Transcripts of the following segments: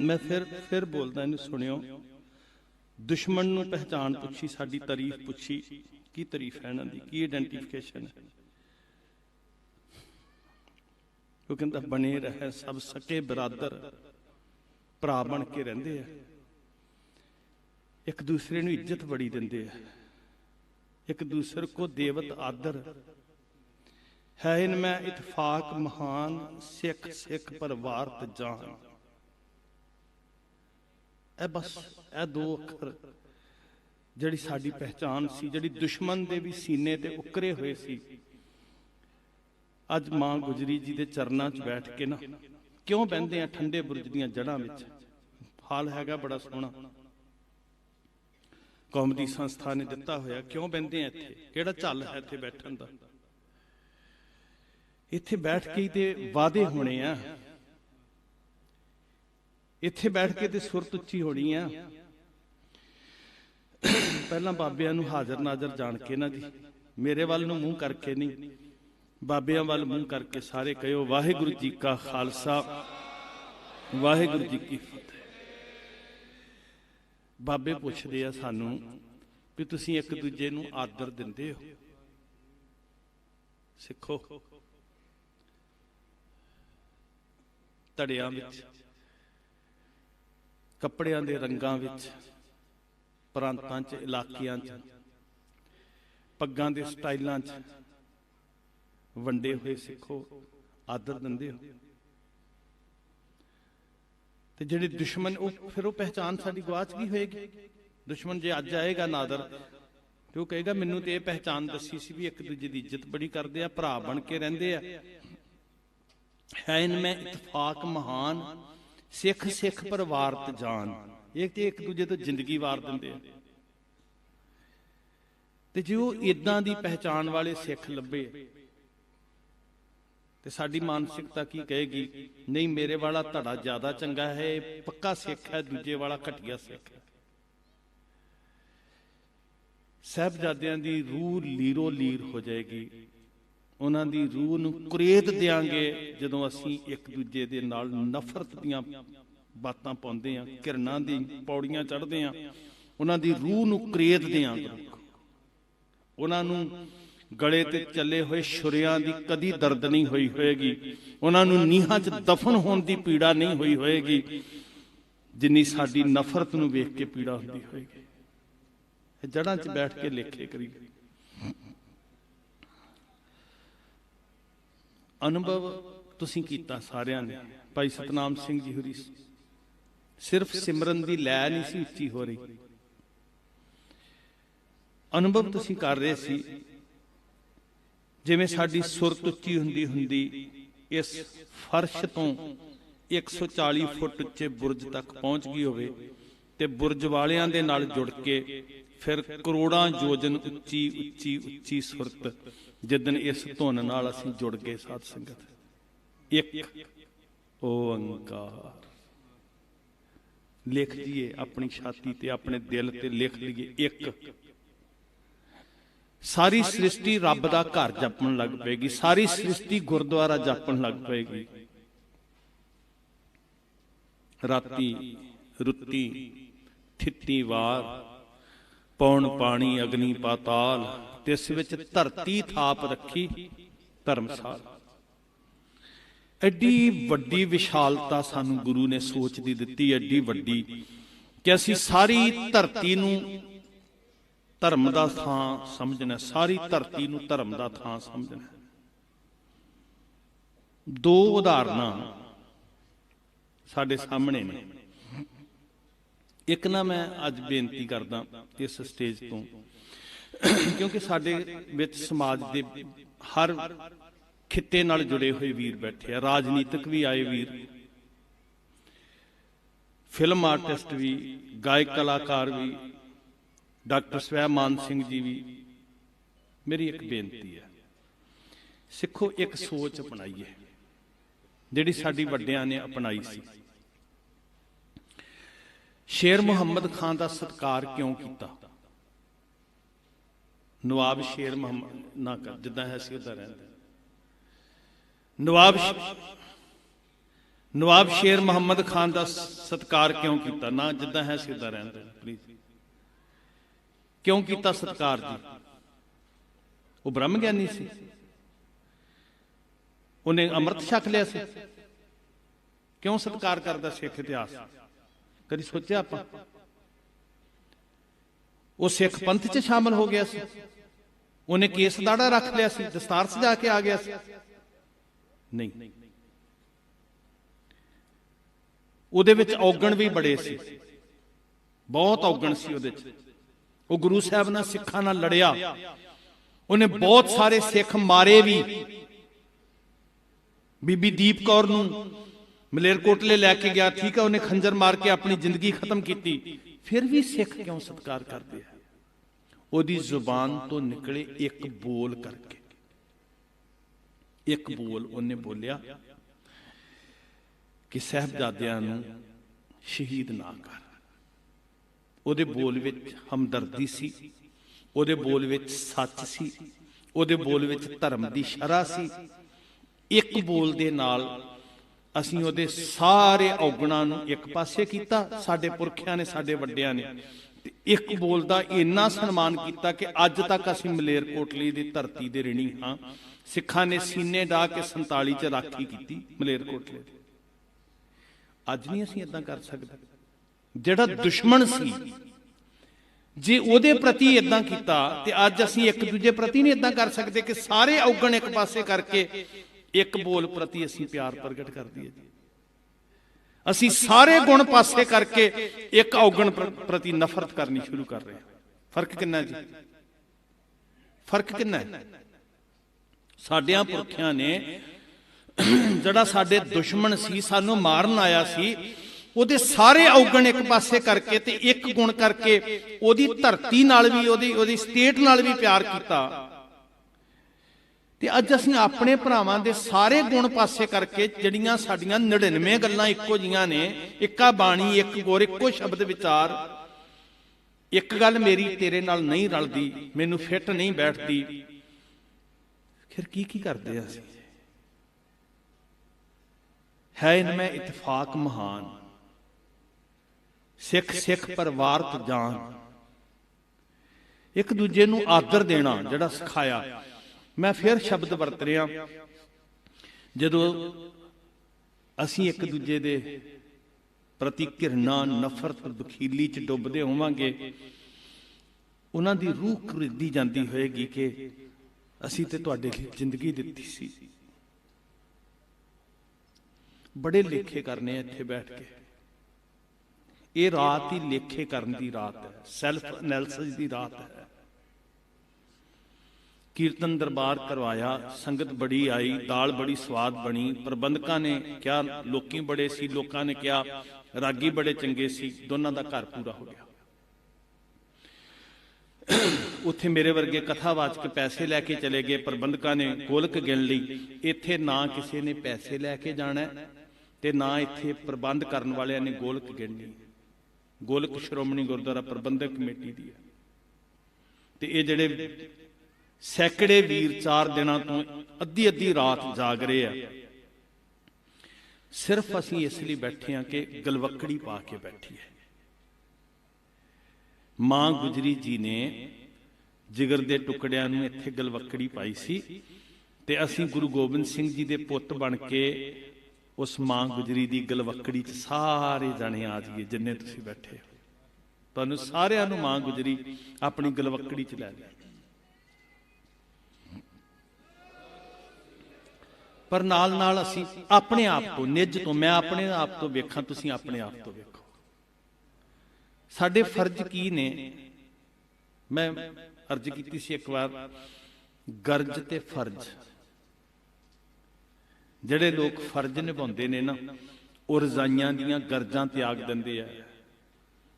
मैं फिर बोलदा, इहनूं सुणिओ। दुश्मन नूं पहचान पुछी, साडी तारीफ पुछी, की तारीफ है इन्हां दी, की आइडेंटिफिकेशन है? वो कहंदा बने रहे सब सके बरादर, भरा बन के रहिंदे आ, एक दूसरे नूं इज्जत बड़ी दिंदे आ, एक दूसरे को देवत आदर है। इनमें इतफाक महान, सिख सिख पर वारत जान। ए बस ए दो अखर जिहड़ी साडी पहचान सी, जिहड़ी दुश्मन दे भी सीने ते उकरे होए सी। अज मां गुजरी जी दे चरनां च बैठ के ना क्यों बहिंदे आ ठंडे बुरज दीआं जड़ां विच? हाल हैगा बड़ा सोहना, कौम दी संस्था ने दिता होया। क्यों बहिंदे आ इत्थे? किहड़ा झल है इत्थे बैठण दा? इत्थे बैठ के ते वादे होने आ, इत्थे बैठ के ते सुरत उच्ची होनी आ। पहला बाबियां नूं हाजर नाजर जान के ना जी, मेरे वाल नूं मूंह करके नहीं, बाबियां वाल मूंह करके सारे कहो वाहिगुरू जी का खालसा, वाहिगुरू जी की फतेह। बाबे पुछदे आ सानूं भी तुसीं एक दूजे नूं आदर दिंदे हो? सिखो। धड़ियां विच, कपड़ियां दे रंगां विच, प्रांतां च, इलाकियां च, पग्गां दे स्टाइलां च वंडे हुए सिखो आदर दिंदे हो? ते जिहड़े दुश्मन फिर वो पहचान साडी गवाच गई होएगी। दुश्मन जे अज आएगा नादर ते वो कहेगा मैनूं ते इह पहचान दसी सी भी एक दूजे दी इज्जत बड़ी करदे आ, भरा बन के रहिंदे आ। है इनमें इतफाक महान, सिख सिख पर वारत जान। एक ते एक दूजे तो जिंदगी वार दिंदे आ। ते जे वो इदां दी पहचान वाले सिख लभे ते साडी मानसिकता की कहेगी? नहीं, मेरे वाला धड़ा ज्यादा चंगा है, पक्का सिख है, दूजे वाला घटिया सिख है। साहिबजादियां दी रूह लीरो लीर हो जाएगी, उन्हां दी रूह नूं कुरेद देंगे जदों असीं एक दूजे दे नाल नफरत दीआं बातां पाउंदे आ, घिरना दी पौड़ियां चढ़दे आ, उन्हां दी रूह नूं कुरेद देंगे। उन्हां नूं गले ते चले हुए छुरियां दी कदी दर्द नहीं हुई होएगी, उन्हां नूं नीहां च दफन होण दी पीड़ा नहीं हुई होएगी जिन्नी साडी नफरत नूं वेख के पीड़ा हुंदी होएगी। जड़ां च बैठ के लेखे करी। अनुभव तुसीं कीता सारियां ने। भाई सतनाम सिंह जी होरी सिर्फ सिमरन दी लै नहीं सी उच्ची हो रही, अनुभव तुसीं कर रहे सी जिवें साडी सुरत उच्ची हुंदी हुंदी इस फर्श तो 140 फुट उच्चे बुरज तक पहुंच गई होवे ते बुरज वालियां दे नाल जुड़ के फिर करोड़ां योजन उच्ची उच्ची उच्ची सुरत जिदन इस धुन नाल असीं जुड़ गए साध संगत। एक ओंकार लिख दीए अपनी छाती ते अपने दिल ते लिख लीए एक। सारी सृष्टि रब दा घर जपन लग पेगी, सारी सृष्टि गुरुद्वारा जपन लग पेगी। राती रुत्ती ठित्ती वार पौन पानी अग्नि पाताल तिस विच धरती थाप रखी धर्मशाला। एडी वड्डी विशालता सानू गुरु ने सोच दी दित्ती, एडी वड्डी कि असीं सारी धरती नूं धर्म दा थां समझना, सारी धरती नूं धर्म दा थां समझना। दो उदाहरणां साडे सामने ने। एक ना मैं अज बेनती करदा इस स्टेज तो, क्योंकि साडे विच समाज दे हर खिते नाल जुड़े हुए वीर बैठे, राजनीतिक भी आए वीर, फिल्म आर्टिस्ट भी, गायक कलाकार भी, डॉक्टर स्वैमान सिंह जी भी। मेरी एक बेनती है, सिखो एक सोच अपनाइए जिहड़ी साडी वड्डियां ने अपनाई सी। शेर मुहम्मद खान का सत्कार क्यों किया? नवाब शेर मुहम्मद ना कर जिदा है सी उदा रहंदा। नवाब ਨਵਾਬ ਸ਼ੇਰ ਮੁਹੰਮਦ ਖਾਨ ਦਾ ਸਤਿਕਾਰ ਕਿਉਂ ਕੀਤਾ? ਨਾ ਜਿੱਦਾਂ ਹੈ ਸਿੱਧਾ ਰਹਿਣ ਦਿਓ ਪਲੀਜ਼। ਕਿਉਂ ਕੀਤਾ ਸਤਿਕਾਰ ਜੀ? ਉਹ ਬ੍ਰਹਮ ਗਿਆਨੀ ਸੀ, ਉਹਨੇ ਅੰਮ੍ਰਿਤ ਛਕ ਲਿਆ ਸੀ। ਕਿਉਂ ਸਤਿਕਾਰ ਕਰਦਾ ਸਿੱਖ ਇਤਿਹਾਸ? ਕਦੀ ਸੋਚਿਆ ਆਪਾਂ? ਉਹ ਸਿੱਖ ਪੰਥ 'ਚ ਸ਼ਾਮਲ ਹੋ ਗਿਆ ਸੀ, ਉਹਨੇ ਕੇਸ ਦਾੜਾ ਰੱਖ ਲਿਆ ਸੀ, ਦਸਤਾਰ ਸਜਾ ਕੇ ਆ ਗਿਆ ਸੀ? ਨਹੀਂ, ਉਹਦੇ ਵਿੱਚ ਔਗਣ ਵੀ ਬੜੇ ਸੀ, ਬਹੁਤ ਔਗਣ ਸੀ ਉਹਦੇ 'ਚ। ਉਹ ਗੁਰੂ ਸਾਹਿਬ ਨਾਲ, ਸਿੱਖਾਂ ਨਾਲ ਲੜਿਆ, ਉਹਨੇ ਬਹੁਤ ਸਾਰੇ ਸਿੱਖ ਮਾਰੇ ਵੀ। ਬੀਬੀ ਦੀਪ ਕੌਰ ਨੂੰ ਮਲੇਰਕੋਟਲੇ ਲੈ ਕੇ ਗਿਆ, ਠੀਕ ਹੈ, ਉਹਨੇ ਖੰਜਰ ਮਾਰ ਕੇ ਆਪਣੀ ਜ਼ਿੰਦਗੀ ਖਤਮ ਕੀਤੀ। ਫਿਰ ਵੀ ਸਿੱਖ ਕਿਉਂ ਸਤਿਕਾਰ ਕਰਦੇ ਆ? ਉਹਦੀ ਜ਼ੁਬਾਨ ਤੋਂ ਨਿਕਲੇ ਇੱਕ ਬੋਲ ਕਰਕੇ। ਇੱਕ ਬੋਲ ਉਹਨੇ ਬੋਲਿਆ ਕਿ ਸਾਹਿਬਜ਼ਾਦਿਆਂ ਨੂੰ ਸ਼ਹੀਦ ਨਾ ਕਰ। ਉਹਦੇ ਬੋਲ ਵਿੱਚ ਹਮਦਰਦੀ ਸੀ, ਉਹਦੇ ਬੋਲ ਵਿੱਚ ਸੱਚ ਸੀ, ਉਹਦੇ ਬੋਲ ਵਿੱਚ ਧਰਮ ਦੀ ਸ਼ਰ੍ਹਾ ਸੀ। ਇੱਕ ਬੋਲ ਦੇ ਨਾਲ ਅਸੀਂ ਉਹਦੇ ਸਾਰੇ ਔਗਣਾਂ ਨੂੰ ਇੱਕ ਪਾਸੇ ਕੀਤਾ, ਸਾਡੇ ਪੁਰਖਿਆਂ ਨੇ, ਸਾਡੇ ਵੱਡਿਆਂ ਨੇ। ਤੇ ਇੱਕ ਬੋਲ ਦਾ ਇੰਨਾ ਸਨਮਾਨ ਕੀਤਾ ਕਿ ਅੱਜ ਤੱਕ ਅਸੀਂ ਮਲੇਰਕੋਟਲੇ ਦੀ ਧਰਤੀ ਦੇ ਰਿਣੀ ਹਾਂ। ਸਿੱਖਾਂ ਨੇ ਸੀਨੇ ਢਾ ਕੇ 47 ਚ ਰਾਖੀ ਕੀਤੀ ਮਲੇਰਕੋਟਲੇ ਦੀ। ਅੱਜ ਨਹੀਂ ਅਸੀਂ ਏਦਾਂ ਕਰ ਸਕਦੇ। ਜਿਹੜਾ ਦੁਸ਼ਮਣ ਸੀ, ਜੇ ਉਹਦੇ ਪ੍ਰਤੀ ਏਦਾਂ ਕੀਤਾ, ਤੇ ਅੱਜ ਅਸੀਂ ਇੱਕ ਦੂਜੇ ਪ੍ਰਤੀ ਨਹੀਂ ਏਦਾਂ ਕਰ ਸਕਦੇ ਕਿ ਸਾਰੇ ਔਗਣ ਇੱਕ ਪਾਸੇ ਕਰਕੇ ਇੱਕ ਬੋਲ ਪ੍ਰਤੀ ਅਸੀਂ ਪਿਆਰ ਪ੍ਰਗਟ ਕਰ ਦਈਏ। ਅਸੀਂ ਸਾਰੇ ਗੁਣ ਪਾਸੇ ਕਰਕੇ ਇੱਕ ਔਗਣ ਪ੍ਰਤੀ ਨਫ਼ਰਤ ਕਰਨੀ ਸ਼ੁਰੂ ਕਰ ਰਹੇ ਹਾਂ। ਫਰਕ ਕਿੰਨਾ ਜੀ? ਫਰਕ ਕਿੰਨਾ ਹੈ? ਸਾਡਿਆਂ ਪੁਰਖਿਆਂ ਨੇ ਜਿਹੜਾ ਸਾਡੇ ਦੁਸ਼ਮਣ ਸੀ, ਸਾਨੂੰ ਮਾਰਨ ਆਇਆ ਸੀ, ਉਹਦੇ ਸਾਰੇ ਔਗਣ ਇੱਕ ਪਾਸੇ ਕਰਕੇ ਤੇ ਇੱਕ ਗੁਣ ਕਰਕੇ ਉਹਦੀ ਧਰਤੀ ਨਾਲ ਵੀ, ਉਹਦੀ ਸਟੇਟ ਨਾਲ ਵੀ ਪਿਆਰ ਕੀਤਾ। ਤੇ ਅੱਜ ਅਸੀਂ ਆਪਣੇ ਭਰਾਵਾਂ ਦੇ ਸਾਰੇ ਗੁਣ ਪਾਸੇ ਕਰਕੇ, ਜਿਹੜੀਆਂ ਸਾਡੀਆਂ 99 ਗੱਲਾਂ ਇੱਕੋ ਜੀਆਂ ਨੇ, ਇੱਕਾ ਬਾਣੀ, ਇੱਕ ਗੁਰ, ਇੱਕੋ ਸ਼ਬਦ ਵਿਚਾਰ, ਇੱਕ ਗੱਲ ਮੇਰੀ ਤੇਰੇ ਨਾਲ ਨਹੀਂ ਰਲਦੀ, ਮੈਨੂੰ ਫਿੱਟ ਨਹੀਂ ਬੈਠਦੀ, ਫਿਰ ਕੀ ਕਰਦੇ ਆ ਅਸੀਂ? ਹੈ ਇਨਮੇ ਇਤਫਾਕ ਮਹਾਨ, ਸਿੱਖ ਸਿੱਖ ਪਰਿਵਾਰਤ ਜਾਨ। ਇੱਕ ਦੂਜੇ ਨੂੰ ਆਦਰ ਦੇਣਾ ਜਿਹੜਾ ਸਿਖਾਇਆ। ਮੈਂ ਫਿਰ ਸ਼ਬਦ ਵਰਤ ਰਿਹਾ, ਜਦੋਂ ਅਸੀਂ ਇੱਕ ਦੂਜੇ ਦੇ ਪ੍ਰਤੀ ਘਿਰਣਾ, ਨਫ਼ਰਤ, ਬਖੀਲੀ ਚ ਡੁੱਬਦੇ ਹੋਵਾਂਗੇ, ਉਹਨਾਂ ਦੀ ਰੂਹ ਖਰੀਦੀ ਜਾਂਦੀ ਹੋਏਗੀ ਕਿ ਅਸੀਂ ਤੇ ਤੁਹਾਡੇ ਲਈ ਜ਼ਿੰਦਗੀ ਦਿੱਤੀ ਸੀ। ਬੜੇ ਲੇਖੇ ਕਰਨੇ ਆ ਇੱਥੇ ਬੈਠ ਕੇ। ਇਹ ਰਾਤ ਹੀ ਲੇਖੇ ਕਰਨ ਦੀ ਰਾਤ ਹੈ, ਸੈਲਫ ਐਨਾਲਿਸਿਸ ਦੀ ਰਾਤ ਹੈ। ਕੀਰਤਨ ਦਰਬਾਰ ਕਰਵਾਇਆ, ਸੰਗਤ ਬੜੀ ਆਈ, ਦਾਲ ਬੜੀ ਸਵਾਦ ਬਣੀ। ਪ੍ਰਬੰਧਕਾਂ ਨੇ ਕਿਹਾ ਲੋਕੀ ਬੜੇ ਸੀ, ਲੋਕਾਂ ਨੇ ਕਿਹਾ ਰਾਗੀ ਬੜੇ ਚੰਗੇ ਸੀ। ਦੋਨਾਂ ਦਾ ਘਰ ਪੂਰਾ ਹੋ ਗਿਆ। ਉੱਥੇ ਮੇਰੇ ਵਰਗੇ ਕਥਾਵਾਚਕ ਪੈਸੇ ਲੈ ਕੇ ਚਲੇ ਗਏ, ਪ੍ਰਬੰਧਕਾਂ ਨੇ ਗੋਲਕ ਗਿਣ ਲਈ। ਇੱਥੇ ਨਾ ਕਿਸੇ ਨੇ ਪੈਸੇ ਲੈ ਕੇ ਜਾਣਾ ਤੇ ਨਾ ਇੱਥੇ ਪ੍ਰਬੰਧ ਕਰਨ ਵਾਲਿਆਂ ਨੇ ਗੋਲਕ ਗਿਣਨੀ। ਗੋਲਕ ਸ਼੍ਰੋਮਣੀ ਗੁਰਦੁਆਰਾ ਪ੍ਰਬੰਧਕ ਕਮੇਟੀ ਦੀ ਹੈ। ਤੇ ਇਹ ਜਿਹੜੇ ਸੈਂਕੜੇ ਵੀਰ 4 ਦਿਨਾਂ ਤੋਂ ਅੱਧੀ ਅੱਧੀ ਰਾਤ ਜਾਗ ਰਹੇ ਆ, ਸਿਰਫ ਅਸੀਂ ਇਸ ਲਈ ਬੈਠੇ ਹਾਂ ਕਿ ਗਲਵੱਕੜੀ ਪਾ ਕੇ ਬੈਠੀ ਹੈ। ਮਾਂ ਗੁਜਰੀ ਜੀ ਨੇ ਜਿਗਰ ਦੇ ਟੁਕੜਿਆਂ ਨੂੰ ਇੱਥੇ ਗਲਵੱਕੜੀ ਪਾਈ ਸੀ, ਤੇ ਅਸੀਂ ਗੁਰੂ ਗੋਬਿੰਦ ਸਿੰਘ ਜੀ ਦੇ ਪੁੱਤ ਬਣ ਕੇ ਉਸ ਮਾਂ ਗੁਜਰੀ ਦੀ ਗਲਵੱਕੜੀ 'ਚ ਸਾਰੇ ਜਾਣੇ ਆ ਜਾਈਏ। ਜਿੰਨੇ ਤੁਸੀਂ ਬੈਠੇ ਹੋ, ਤੁਹਾਨੂੰ ਸਾਰਿਆਂ ਨੂੰ ਮਾਂ ਗੁਜਰੀ ਆਪਣੀ ਗਲਵੱਕੜੀ 'ਚ ਲੈ ਲੈ। ਪਰ ਨਾਲ ਨਾਲ ਅਸੀਂ ਆਪਣੇ ਆਪ ਤੋਂ, ਨਿੱਜ ਤੋਂ, ਮੈਂ ਆਪਣੇ ਆਪ ਤੋਂ ਵੇਖਾਂ, ਤੁਸੀਂ ਆਪਣੇ ਆਪ ਤੋਂ ਵੇਖੋ, ਸਾਡੇ ਫਰਜ਼ ਕੀ ਨੇ। ਮੈਂ ਅਰਜ਼ ਕੀਤੀ ਸੀ ਇੱਕ ਵਾਰ, ਗਰਜ ਤੇ ਫਰਜ਼। ਜਿਹੜੇ ਲੋਕ ਫਰਜ਼ ਨਿਭਾਉਂਦੇ ਨੇ ਨਾ, ਉਹ ਰਜ਼ਾਈਆਂ ਦੀਆਂ ਗਰਜਾਂ ਤਿਆਗ ਦਿੰਦੇ ਆ।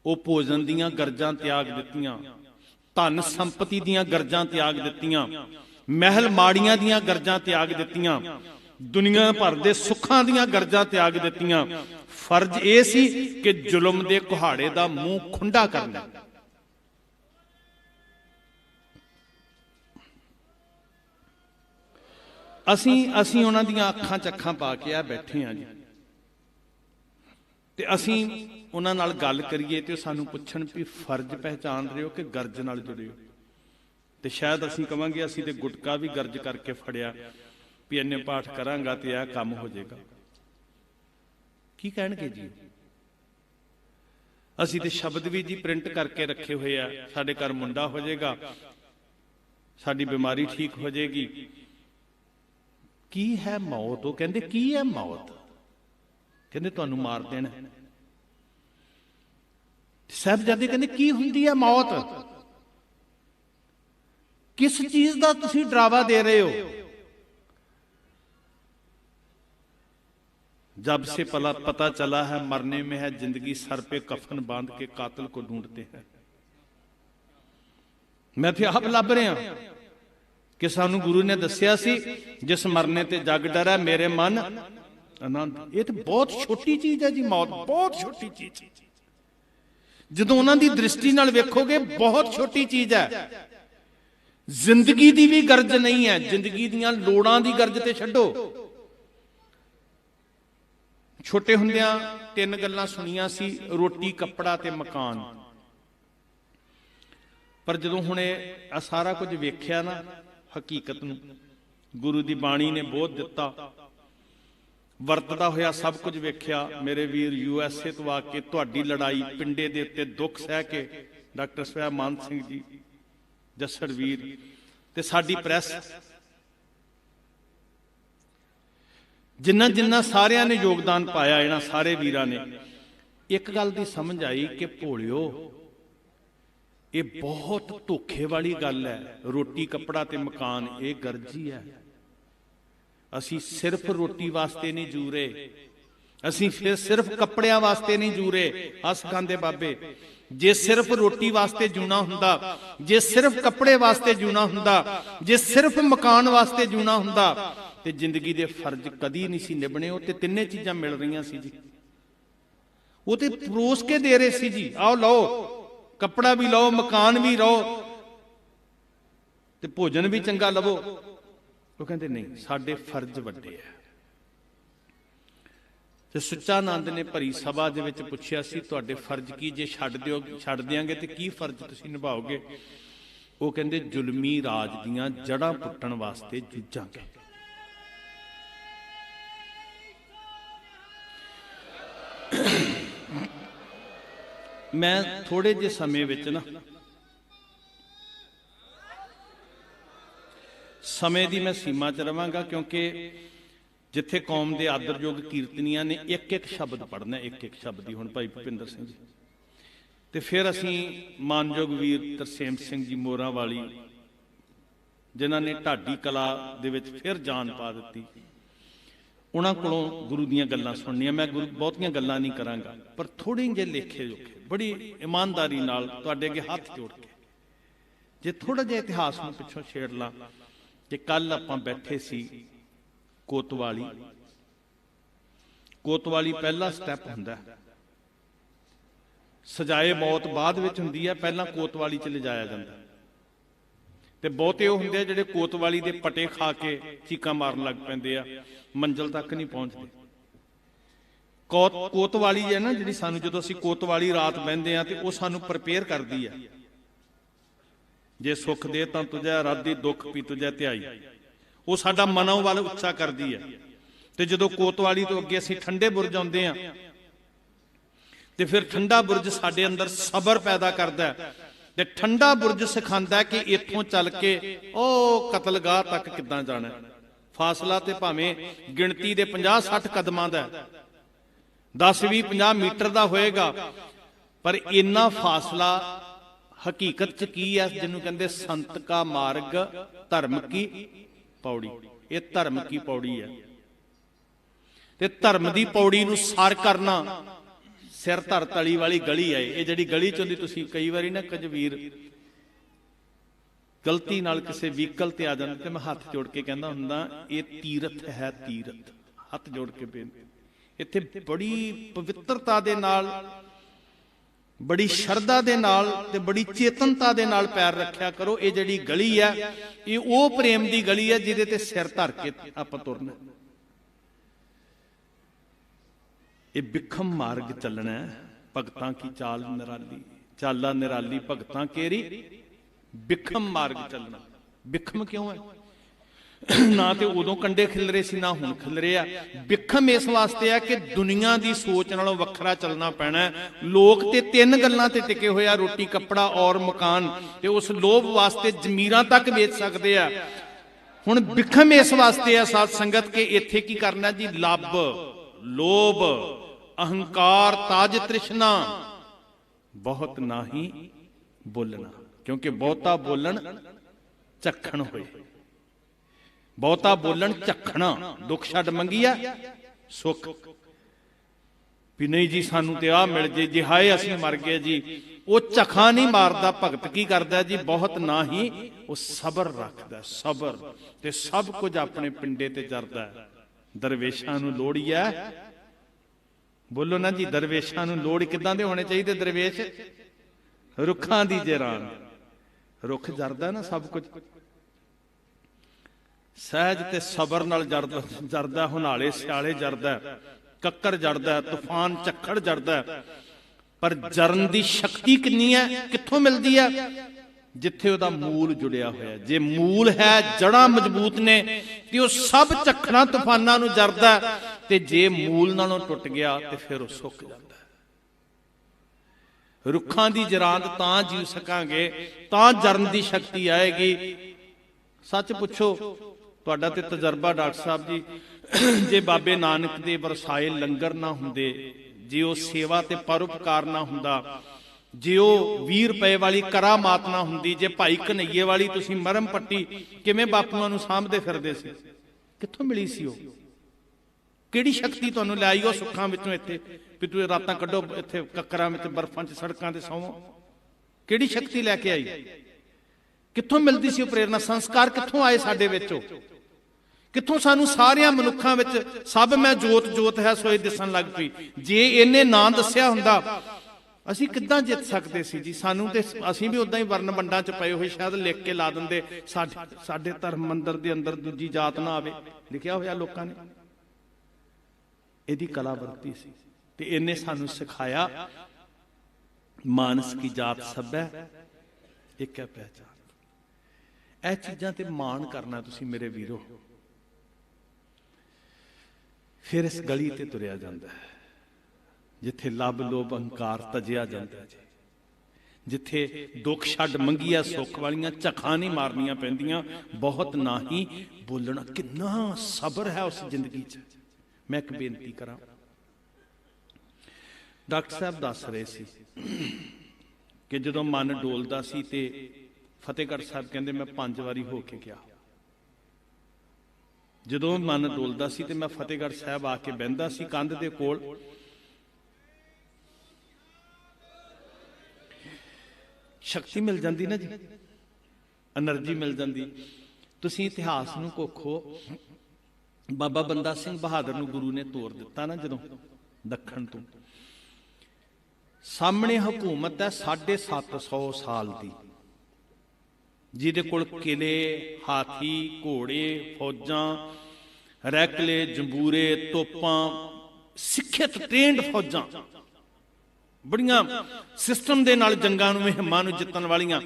ਉਹ ਭੋਜਨ ਦੀਆਂ ਗਰਜਾਂ ਤਿਆਗ ਦਿੱਤੀਆਂ, ਧਨ ਸੰਪਤੀ ਦੀਆਂ ਗਰਜਾਂ ਤਿਆਗ ਦਿੱਤੀਆਂ, ਮਹਿਲ ਮਾੜੀਆਂ ਦੀਆਂ ਗਰਜਾਂ ਤਿਆਗ ਦਿੱਤੀਆਂ, ਦੁਨੀਆ ਭਰ ਦੇ ਸੁੱਖਾਂ ਦੀਆਂ ਗਰਜਾਂ ਤਿਆਗ ਦਿੱਤੀਆਂ। ਫਰਜ਼ ਇਹ ਸੀ ਕਿ ਜ਼ੁਲਮ ਦੇ ਕੁਹਾੜੇ ਦਾ ਮੂੰਹ ਖੁੰਡਾ ਕਰਨਾ। ਅਸੀਂ ਉਹਨਾਂ ਦੀਆਂ ਅੱਖਾਂ 'ਚ ਅੱਖਾਂ ਪਾ ਕੇ ਆ ਬੈਠੇ ਆ ਜੀ। ਤੇ ਅਸੀਂ ਉਹਨਾਂ ਨਾਲ ਗੱਲ ਕਰੀਏ ਤੇ ਉਹ ਸਾਨੂੰ ਪੁੱਛਣ ਵੀ ਫਰਜ਼ ਪਹਿਚਾਨ ਰਹੇ ਹੋ ਕਿ ਗਰਜ ਨਾਲ ਜੁੜੇ ਹੋ, ਤੇ ਸ਼ਾਇਦ ਅਸੀਂ ਕਵਾਂਗੇ ਅਸੀਂ ਤੇ ਗੁਟਕਾ ਵੀ ਗਰਜ ਕਰਕੇ ਫੜਿਆ ਵੀ ਇੰਨੇ ਪਾਠ ਕਰਾਂਗਾ ਤੇ ਇਹ ਕੰਮ ਹੋ ਜਾਏਗਾ। ਕੀ ਕਹਿਣਗੇ ਜੀ? ਅਸੀਂ ਤੇ ਸ਼ਬਦ ਵੀ ਜੀ ਪ੍ਰਿੰਟ ਕਰਕੇ ਰੱਖੇ ਹੋਏ ਆ, ਸਾਡੇ ਘਰ ਮੁੰਡਾ ਹੋ ਜਾਏਗਾ, ਸਾਡੀ ਬਿਮਾਰੀ ਠੀਕ ਹੋ ਜਾਏਗੀ। ਕੀ ਹੈ ਮੌਤ? ਉਹ ਕਹਿੰਦੇ ਕੀ ਹੈ ਮੌਤ? ਕਹਿੰਦੇ ਤੁਹਾਨੂੰ ਮਾਰ ਦੇਣਾ। ਸਾਹਿਬਜ਼ਾਦੇ ਕਹਿੰਦੇ ਕੀ ਹੁੰਦੀ ਹੈ ਮੌਤ? किस चीज का तुसी डरावा दे रहे हो? जब से पता चला है मरने में है जिंदगी, सर पे कफन बांध के कातिल को ढूंढते हैं। मैं थे आप लभ रहा कि सानू गुरु ने दसिया सी जिस मरने ते जग डर है मेरे मन आनंद। ये तो बहुत छोटी चीज है जी मौत, बहुत छोटी चीज। जदों उन्हां दी दृष्टि नाल वेखोगे बहुत छोटी चीज है। जिंदगी दी भी गर्ज नहीं है, जिंदगी दियां लोड़ां दी गर्ज ते छड्डो। छोटे हुंदियां 3 गल्लां सुनियां सी, रोटी कपड़ा ते मकान। पर जदों हुणे आ सारा कुछ वेख्या ना हकीकत नूं, गुरु दी बाणी ने बोध दिता, वरतदा होया सब कुछ वेख्या। मेरे वीर USA तो आके तुहाडी लड़ाई पिंडे दे उत्ते दुख सह के डॉक्टर स्वैब मान सिंह जी, जसड़ वीर ते साडी प्रैस, जिन्ना जिन्ना सारियां ने योगदान पाया, इन्हां सारे वीरां ने एक गल दी समझ आई कि भोलियो ये बहुत धोखे वाली गल है। रोटी कपड़ा ते मकान ये गर्जी है। असी सिर्फ रोटी वास्ते नहीं जू रहे, असी फिर सिर्फ कपड़ियां वास्ते नहीं जू रहे। हस खांदे बाबे, जे सिर्फ रोटी वास्ते जूना हुंदा, जे सिर्फ कपड़े वास्ते जूना हुंदा, जे सिर्फ मकान वास्ते जूना हुंदा ते जिंदगी दे फर्ज कदी नहीं सी निभने। वो ते तिन्ने चीजां मिल रही सी जी, वो ते परोस के दे रहे सी जी, आओ लो कपड़ा भी लो, मकान भी लो ते भोजन भी चंगा लवो। वो कहते नहीं, साडे फर्ज वड्डे है। ते सुच्चानंद ने भरी सभा दे विच पुछया सी तुहाडे फर्ज की, जे छड्ड दियांगे ते की फर्ज तुसीं निभाओगे? वो कहंदे जुलमी राज दियां जड़ां पुट्टण वास्ते जूझांगे। मैं थोड़े जे समय विच ना समय दी मैं सीमा च रवांगा, क्योंकि जिथे कौम के आदरयोग कीर्तनियां ने एक एक शब्द पढ़ना, एक एक शब्द ही। हुण भाई भुपिंदर सिंह जी ते फिर असीं मानयोग वीर तरसेम सिंह जी मोरा वाली, जिन्हां ने ढाडी कला दे विच फिर जान पा दित्ती, उन्हां कोलों गुरु दीयां गल्लां सुणनियां। मैं गुरु बहुतियां गल्लां नहीं करांगा, पर थोड़े जे लेखे जोखे बड़ी ईमानदारी नाल तुहाडे अगे हत्थ जोड़ के जे थोड़ा जिहा इतिहास नूं पिछों छेड़ लां कि कल आपां बैठे सी कोतवाली। कोतवाली पहला स्टैप हुंदा है, सजाए मौत बाद विच हुंदी है, पहला कोतवाली च ले जाया जांदा। ते बहुते वो हुंदे जिहड़े कोतवाली दे पटे खा के चीकां मारन लग पैंदे आ, मंजिल तक नहीं पहुंचदे। कोतवाली है ना जिहड़ी सानूं जदों असीं कोतवाली रात बहिंदे आ ते वो सानूं प्रिपेयर करदी है। जे सुख दे तां तुझे राधी, दुख पी तुझे ध्याई, वो साडा मनो वाल उच्चा करदी है। ते जदों कोतवाली तो अगे असीं ठंडे बुरज आउंदे आ ते फिर ठंडा बुरज साडे अंदर सबर पैदा करदा है ते ठंडा बुरज सिखांदा है कि इत्थों चल के ओ कतलगाह तक किद्दां जाना है। फासला ते भावें गिणती दे 50-60 कदमां दा 10-20-50 मीटर दा होएगा, पर इन्ना फासला हकीकत च की है जिन्हों कहते संत का मार्ग धर्म की पौड़ी। ये धर्म की पौड़ी है ते धर्म की पौड़ी नूं सार करना सिर धर तली वाली गली है। ये जिहड़ी गली चोंदी तुसीं कई वारी ना कुछ वीर गलती नाल किसी व्हीकल ते आ जांदे ते मैं हथ जोड़ के कहंदा हुंदा ये तीरथ है, तीरथ। हथ जोड़ के बेनती, इत्थे बड़ी पवित्रता दे नाल, बड़ी शरदा दे नाल ते बड़ी चेतनता दे नाल पैर रखिया करो। ये जिहड़ी गली है ये वो प्रेम दी गली है जिहदे ते सिर धर के आपां तुरना। ਇਹ ਬਿਖਮ ਮਾਰਗ ਚੱਲਣਾ ਹੈ, ਭਗਤਾਂ ਕੀ ਚਾਲ ਨਿਰਾਲੀ, ਚਾਲਾ ਨਿਰਾਲੀ ਭਗਤਾਂ ਕੇਰੀ ਬਿਖਮ ਮਾਰਗ ਚੱਲਣਾ। ਬਿਖਮ ਕਿਉਂ ਹੈ? ਨਾ ਤੇ ਉਦੋਂ ਕੰਡੇ ਖਿਲਰੇ ਸੀ, ਨਾ ਹੁਣ ਖਿਲਰੇ ਆ। ਬਿਖਮ ਇਸ ਵਾਸਤੇ ਆ ਕਿ ਦੁਨੀਆ ਦੀ ਸੋਚ ਨਾਲੋਂ ਵੱਖਰਾ ਚੱਲਣਾ ਪੈਣਾ। ਲੋਕ ਤੇ ਤਿੰਨ ਗੱਲਾਂ ਤੇ ਟਿਕੇ ਹੋਏ ਆ, ਰੋਟੀ, ਕੱਪੜਾ ਔਰ ਮਕਾਨ, ਤੇ ਉਸ ਲੋਭ ਵਾਸਤੇ ਜ਼ਮੀਰਾਂ ਤੱਕ ਵੇਚ ਸਕਦੇ ਆ। ਹੁਣ ਬਿਖਮ ਇਸ ਵਾਸਤੇ ਆ ਸਾਧ ਸੰਗਤ ਕਿ ਇੱਥੇ ਕੀ ਕਰਨਾ ਜੀ? ਲੱਭ, ਲੋਭ, ਅਹੰਕਾਰ, ਤਾਜ ਤ੍ਰਿਸ਼ਨਾ, ਬਹੁਤ ਨਾਹੀ ਬੋਲਣਾ। ਕਿਉਂਕਿ ਬਹੁਤਾ ਬੋਲਣ ਚੱਖਣ ਹੋਏ, ਬਹੁਤਾ ਬੋਲਣ ਝੱਖਣਾ। ਦੁੱਖ ਛੱਡ ਮੰਗੀਆ ਸੁੱਖ, ਵੀ ਨਹੀਂ ਜੀ ਸਾਨੂੰ ਤੇ ਆਹ ਮਿਲ ਜੇ, ਜੀ ਹਾਏ ਅਸੀਂ ਮਰ ਗਏ ਜੀ। ਉਹ ਝਖਾ ਨਹੀਂ ਮਾਰਦਾ। ਭਗਤ ਕੀ ਕਰਦਾ ਜੀ? ਬਹੁਤ ਨਾ ਹੀ ਉਹ ਸਬਰ ਰੱਖਦਾ, ਸਬਰ, ਤੇ ਸਭ ਕੁਝ ਆਪਣੇ ਪਿੰਡੇ ਤੇ ਜਰਦਾ। ਦਰਵੇਸ਼ਾਂ ਨੂੰ ਲੋੜੀ ਹੈ, ਬੋਲੋ ਨਾ ਜੀ, ਦਰਵੇਸ਼ਾਂ ਨੂੰ ਲੋੜ ਕਿੱਦਾਂ ਦੇ ਹੋਣੇ ਚਾਹੀਦੇ? ਦਰਵੇਸ਼ ਰੁੱਖਾਂ ਦੀ ਜਰਾਂ, ਰੁੱਖ ਜਰਦਾ ਨਾ ਸਭ ਕੁਝ, ਸਹਿਜ ਤੇ ਸਬਰ ਨਾਲ ਜਰਦਾ। ਹੁਨਾਲੇ ਸਿਆਲੇ ਜਰਦਾ, ਕੱਕਰ ਜਰਦਾ, ਤੂਫਾਨ ਝੱਖੜ ਜਰਦਾ। ਪਰ ਜਰਨ ਦੀ ਸ਼ਕਤੀ ਕਿੰਨੀ ਹੈ? ਕਿੱਥੋਂ ਮਿਲਦੀ ਹੈ? ਜਿੱਥੇ ਉਹਦਾ ਮੂਲ ਜੁੜਿਆ ਹੋਇਆ। ਜੇ ਮੂਲ ਹੈ, ਜੜਾਂ ਮਜ਼ਬੂਤ ਨੇ, ਤੇ ਉਹ ਸਭ ਝੱਖੜਾਂ ਤੂਫਾਨਾਂ ਨੂੰ ਜਰਦਾ। ਤੇ ਜੇ ਮੂਲ ਨਾਲੋਂ ਟੁੱਟ ਗਿਆ ਤੇ ਫਿਰ ਉਹ ਸੁੱਕ ਜਾਂਦਾ। ਰੁੱਖਾਂ ਦੀ ਜਰਾਂਦ ਤਾਂ ਜੀਉ ਸਕਾਂਗੇ, ਤਾਂ ਜਰਨ ਦੀ ਸ਼ਕਤੀ ਆਏਗੀ। ਸੱਚ ਪੁੱਛੋ, ਤੁਹਾਡਾ ਤੇ ਤਜਰਬਾ ਡਾਕਟਰ ਸਾਹਿਬ ਜੀ, ਜੇ ਬਾਬੇ ਨਾਨਕ ਦੇ ਵਰਸਾਏ ਲੰਗਰ ਨਾ ਹੁੰਦੇ, ਜੇ ਉਹ ਸੇਵਾ ਤੇ ਪਰਉਪਕਾਰ ਨਾ ਹੁੰਦਾ, ਜੇ ਉਹ 20 ਰੁਪਏ ਵਾਲੀ ਕਰਾਮਾਤ ਨਾ ਹੁੰਦੀ, ਜੇ ਭਾਈ ਕਨਈਏ ਵਾਲੀ ਤੁਸੀਂ ਮਰਮ ਪੱਟੀ ਕਿਵੇਂ ਬਾਪੂਆਂ ਨੂੰ ਸਾਂਭਦੇ ਫਿਰਦੇ ਸੀ, ਕਿੱਥੋਂ ਮਿਲੀ ਸੀ ਉਹ? ਕਿਹੜੀ ਸ਼ਕਤੀ ਤੁਹਾਨੂੰ ਲੈ ਆਈ ਉਹ ਸੁੱਖਾਂ ਵਿੱਚੋਂ ਇੱਥੇ, ਵੀ ਤੁਸੀਂ ਰਾਤਾਂ ਕੱਢੋ ਇੱਥੇ ਕੱਕਰਾਂ ਵਿੱਚ, ਬਰਫਾਂ 'ਚ, ਸੜਕਾਂ ਤੇ ਸੌਵੋ? ਕਿਹੜੀ ਸ਼ਕਤੀ ਲੈ ਕੇ ਆਈ? ਕਿੱਥੋਂ ਮਿਲਦੀ ਸੀ ਉਹ ਪ੍ਰੇਰਨਾ? ਸੰਸਕਾਰ ਕਿੱਥੋਂ ਆਏ ਸਾਡੇ ਵਿੱਚ? ਕਿੱਥੋਂ ਸਾਨੂੰ ਸਾਰਿਆਂ ਮਨੁੱਖਾਂ ਵਿੱਚ ਸਭ ਮੈਂ ਜੋਤ ਜੋਤ ਹੈ ਸੋਏ ਦਿਸਣ ਲੱਗ ਪਈ? ਜੇ ਇਹਨੇ ਨਾਂ ਦੱਸਿਆ ਹੁੰਦਾ ਅਸੀਂ ਕਿੱਦਾਂ ਜਿੱਤ ਸਕਦੇ ਸੀ ਜੀ? ਸਾਨੂੰ ਤੇ ਅਸੀਂ ਵੀ ਉਦਾਂ ਹੀ ਵਰਨ ਵੰਡਾਂ 'ਚ ਪਏ ਹੋਏ, ਸ਼ਾਇਦ ਲਿਖ ਕੇ ਲਾ ਦਿੰਦੇ ਸਾਡੇ ਧਰਮ ਮੰਦਰ ਦੇ ਅੰਦਰ ਦੂਜੀ ਜਾਤ ਨਾ ਆਵੇ, ਲਿਖਿਆ ਹੋਇਆ ਲੋਕਾਂ ਨੇ। ਇਹਦੀ ਕਲਾ ਵਰਤੀ ਸੀ ਤੇ ਇਹਨੇ ਸਾਨੂੰ ਸਿਖਾਇਆ, ਮਾਨਸ ਕੀ ਜਾਤ ਸਭੈ ਇੱਕ ਹੈ ਪਹਿਚਾਨ। ਇਹ ਚੀਜ਼ਾਂ ਤੇ ਮਾਣ ਕਰਨਾ ਤੁਸੀਂ ਮੇਰੇ ਵੀਰੋ। ਫਿਰ ਇਸ ਗਲੀ ਤੇ ਤੁਰਿਆ ਜਾਂਦਾ ਹੈ ਜਿੱਥੇ ਲੱਭ ਲੋਭ ਅਹੰਕਾਰ ਤਜਿਆ ਜਾਂਦਾ ਜੀ, ਜਿੱਥੇ ਦੁੱਖ ਛੱਡ ਮੰਗੀਆ ਸੁੱਖ ਵਾਲੀਆਂ ਝਖਾਂ ਨਹੀਂ ਮਾਰਨੀਆਂ ਪੈਂਦੀਆਂ, ਬਹੁਤ ਨਾ ਹੀ ਬੋਲਣਾ। ਕਿੰਨਾ ਸਬਰ ਹੈ ਉਸ ਜ਼ਿੰਦਗੀ 'ਚ। ਮੈਂ ਇੱਕ ਬੇਨਤੀ ਕਰਾਂ, ਡਾਕਟਰ ਸਾਹਿਬ ਦੱਸ ਰਹੇ ਸੀ ਕਿ ਜਦੋਂ ਮਨ ਡੋਲਦਾ ਸੀ ਤੇ ਫਤਿਹਗੜ੍ਹ ਸਾਹਿਬ ਕਹਿੰਦੇ ਮੈਂ 5 ਵਾਰੀ ਹੋ ਕੇ ਗਿਆ। ਜਦੋਂ ਮਨ ਡੋਲਦਾ ਸੀ ਤੇ ਮੈਂ ਫਤਿਹਗੜ੍ਹ ਸਾਹਿਬ ਆ ਕੇ ਬਹਿੰਦਾ ਸੀ ਕੰਧ ਦੇ ਕੋਲ। ਸ਼ਕਤੀ ਮਿਲ ਜਾਂਦੀ ਨਾ ਜੀ, એનર્ਜੀ ਮਿਲ ਜਾਂਦੀ। ਤੁਸੀਂ ਇਤਿਹਾਸ ਨੂੰ ਕੋਖੋ, ਬਾਬਾ ਬੰਦਾ ਸਿੰਘ ਬਹਾਦਰ ਨੂੰ ਗੁਰੂ ਨੇ ਤੋਰ ਦਿੱਤਾ ਨਾ ਜਦੋਂ ਦੱਖਣ ਤੋਂ। ਸਾਹਮਣੇ ਹਕੂਮਤ ਹੈ 750 ਸਾਲ ਦੀ, ਜਿਹਦੇ ਕੋਲ ਕਿਲੇ, ਹਾਥੀ, ਘੋੜੇ, ਫੌਜਾਂ, ਰੈਕਲੇ, ਜੰਬੂਰੇ, ਤੋਪਾਂ, ਸਿੱਖਿਅਤ ਟ੍ਰੇਨਡ ਫੌਜਾਂ, ਬੜੀਆਂ ਸਿਸਟਮ ਦੇ ਨਾਲ ਜੰਗਾਂ ਨੂੰ, ਮੁਹਿੰਮਾਂ ਨੂੰ ਜਿੱਤਣ ਵਾਲੀਆਂ।